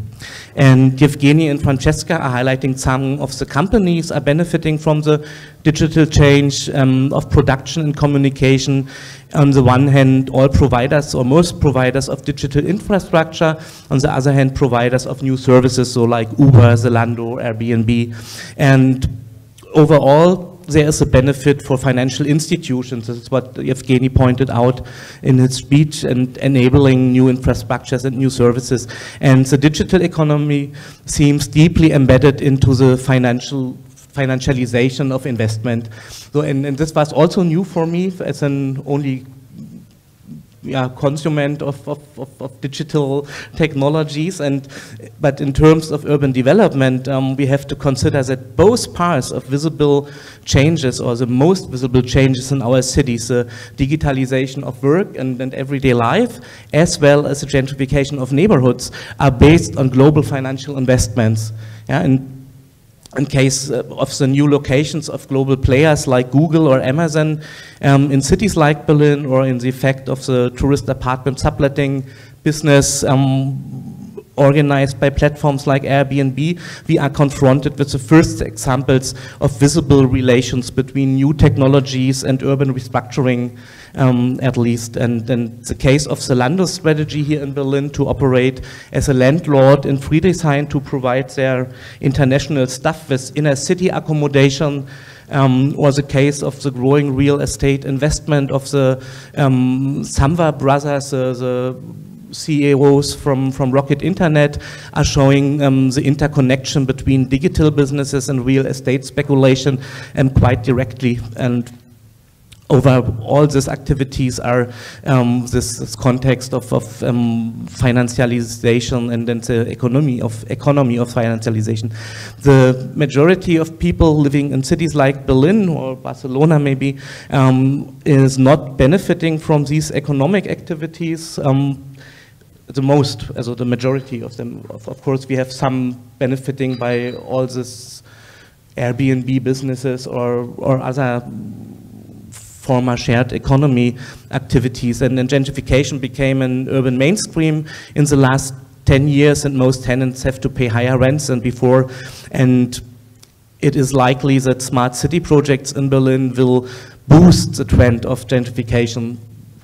And Evgeny and Francesca are highlighting some of the companies are benefiting from the digital change of production and communication. On the one hand, all providers or most providers of digital infrastructure. On the other hand, providers of new services, so like Uber, Zalando, Airbnb. And overall, there is a benefit for financial institutions. This is what Evgeny pointed out in his speech, and enabling new infrastructures and new services. And the digital economy seems deeply embedded into the financialization of investment. So, and this was also new for me as an only consumer of digital technologies. But in terms of urban development, we have to consider that both parts of visible changes, or the most visible changes in our cities, the digitalization of work and everyday life, as well as the gentrification of neighborhoods, are based on global financial investments. Yeah, and in case of the new locations of global players like Google or Amazon in cities like Berlin, or in the effect of the tourist apartment subletting business organized by platforms like Airbnb, we are confronted with the first examples of visible relations between new technologies and urban restructuring, at least. And the case of Zalando's strategy here in Berlin to operate as a landlord in Friedrichshain to provide their international staff with inner city accommodation, or the case of the growing real estate investment of the Samwa brothers, the CEOs from Rocket Internet, are showing the interconnection between digital businesses and real estate speculation, and quite directly. And over all these activities are this context of financialization and then the economy of financialization. The majority of people living in cities like Berlin or Barcelona maybe is not benefiting from these economic activities. The majority of them. Of course, we have some benefiting by all this Airbnb businesses or other former shared economy activities, and then gentrification became an urban mainstream in the last 10 years, and most tenants have to pay higher rents than before. And it is likely that smart city projects in Berlin will boost the trend of gentrification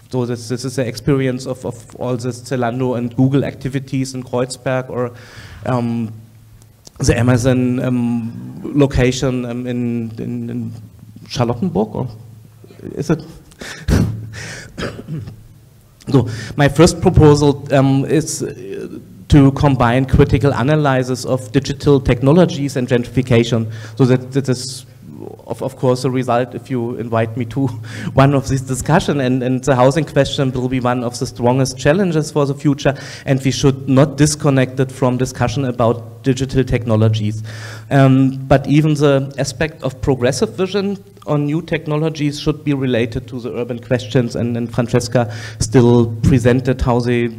So this is the experience of all this Zalando and Google activities in Kreuzberg, or the Amazon location in Charlottenburg, or is it? So my first proposal is to combine critical analysis of digital technologies and gentrification. So that is, of course, a result if you invite me to one of these discussions, and the housing question will be one of the strongest challenges for the future, and we should not disconnect it from discussion about digital technologies. But even the aspect of progressive vision on new technologies should be related to the urban questions, and Francesca still presented how they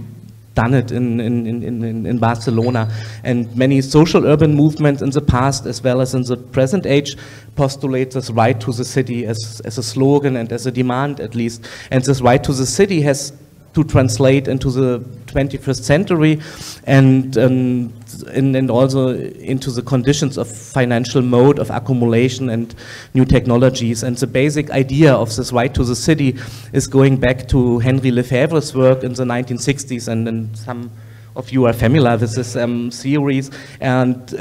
done it in Barcelona, and many social urban movements in the past as well as in the present age postulate this right to the city as a slogan and as a demand, at least, and this right to the city has to translate into the 21st century and also into the conditions of financial mode of accumulation and new technologies. And the basic idea of this right to the city is going back to Henri Lefebvre's work in the 1960s, and some of you are familiar with this series. And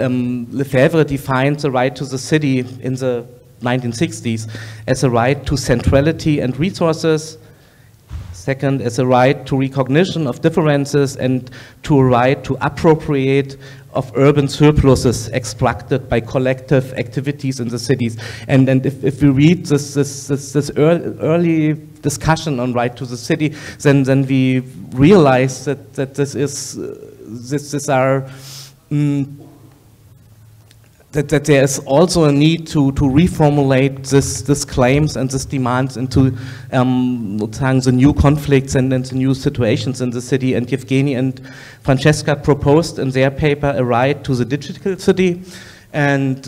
Lefebvre defined the right to the city in the 1960s as a right to centrality and resources. Second, as a right to recognition of differences, and to a right to appropriate of urban surpluses extracted by collective activities in the cities. And if we read this early discussion on right to the city, then we realize that that there is also a need to reformulate this claims and this demands into the new conflicts and the new situations in the city. And Evgeny and Francesca proposed in their paper a right to the digital city, and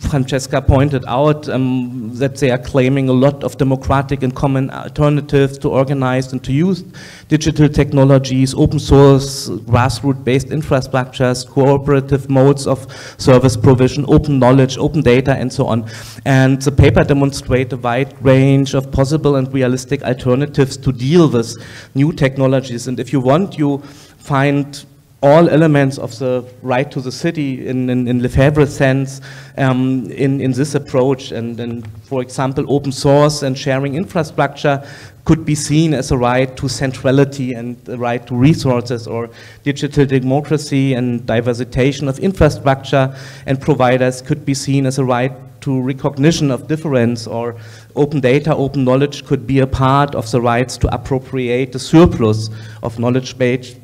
Francesca pointed out that they are claiming a lot of democratic and common alternatives to organize and to use digital technologies, open source, grassroots-based infrastructures, cooperative modes of service provision, open knowledge, open data, and so on. And the paper demonstrates a wide range of possible and realistic alternatives to deal with new technologies. And if you want, you find all elements of the right to the city in Lefebvre's sense in this approach. And for example, open source and sharing infrastructure could be seen as a right to centrality and the right to resources, or digital democracy and diversification of infrastructure and providers could be seen as a right to recognition of difference, or open data, open knowledge could be a part of the rights to appropriate the surplus of knowledge-based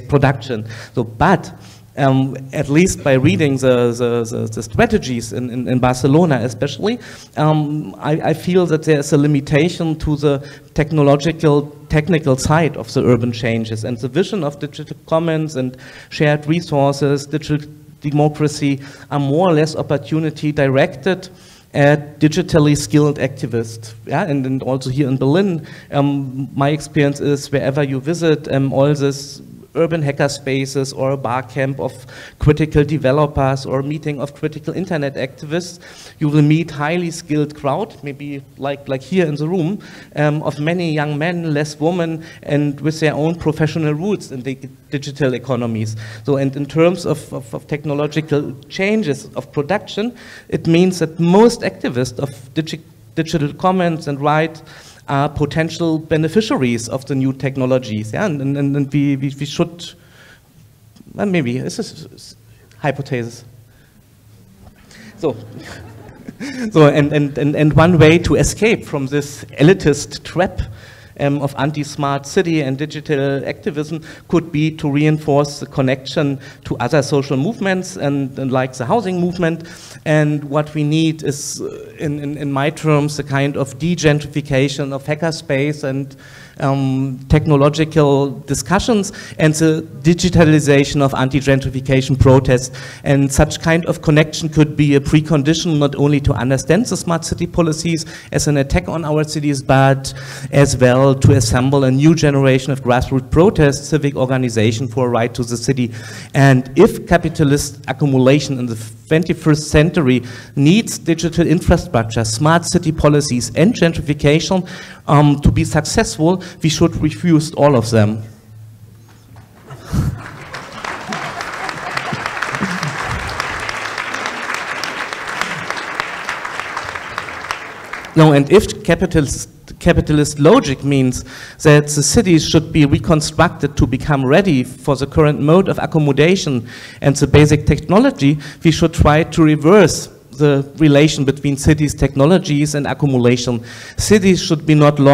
production. So, but at least by reading the strategies in Barcelona especially, I feel that there's a limitation to the technical side of the urban changes, and the vision of digital commons and shared resources, digital democracy are more or less opportunity directed at digitally skilled activists. Yeah, and also here in Berlin, my experience is wherever you visit, all this urban hacker spaces or a bar camp of critical developers or meeting of critical internet activists, you will meet highly skilled crowd, maybe like here in the room, of many young men, less women, and with their own professional roots in the digital economies. So, and in terms of technological changes of production, it means that most activists of digital commons and rights are potential beneficiaries of the new technologies, yeah, and we should, well, maybe this is hypothesis. So, and one way to escape from this elitist trap of anti-smart city and digital activism could be to reinforce the connection to other social movements and like the housing movement. And what we need is, in my terms, the kind of de-gentrification of hackerspace and technological discussions, and the digitalization of anti-gentrification protests. And such kind of connection could be a precondition not only to understand the smart city policies as an attack on our cities, but as well well to assemble a new generation of grassroots protest, civic organization for a right to the city. And if capitalist accumulation in the 21st century needs digital infrastructure, smart city policies, and gentrification to be successful, we should refuse all of them. No, and if capitalist logic means that the cities should be reconstructed to become ready for the current mode of accommodation and the basic technology, we should try to reverse the relation between cities' technologies and accumulation. Cities should be not long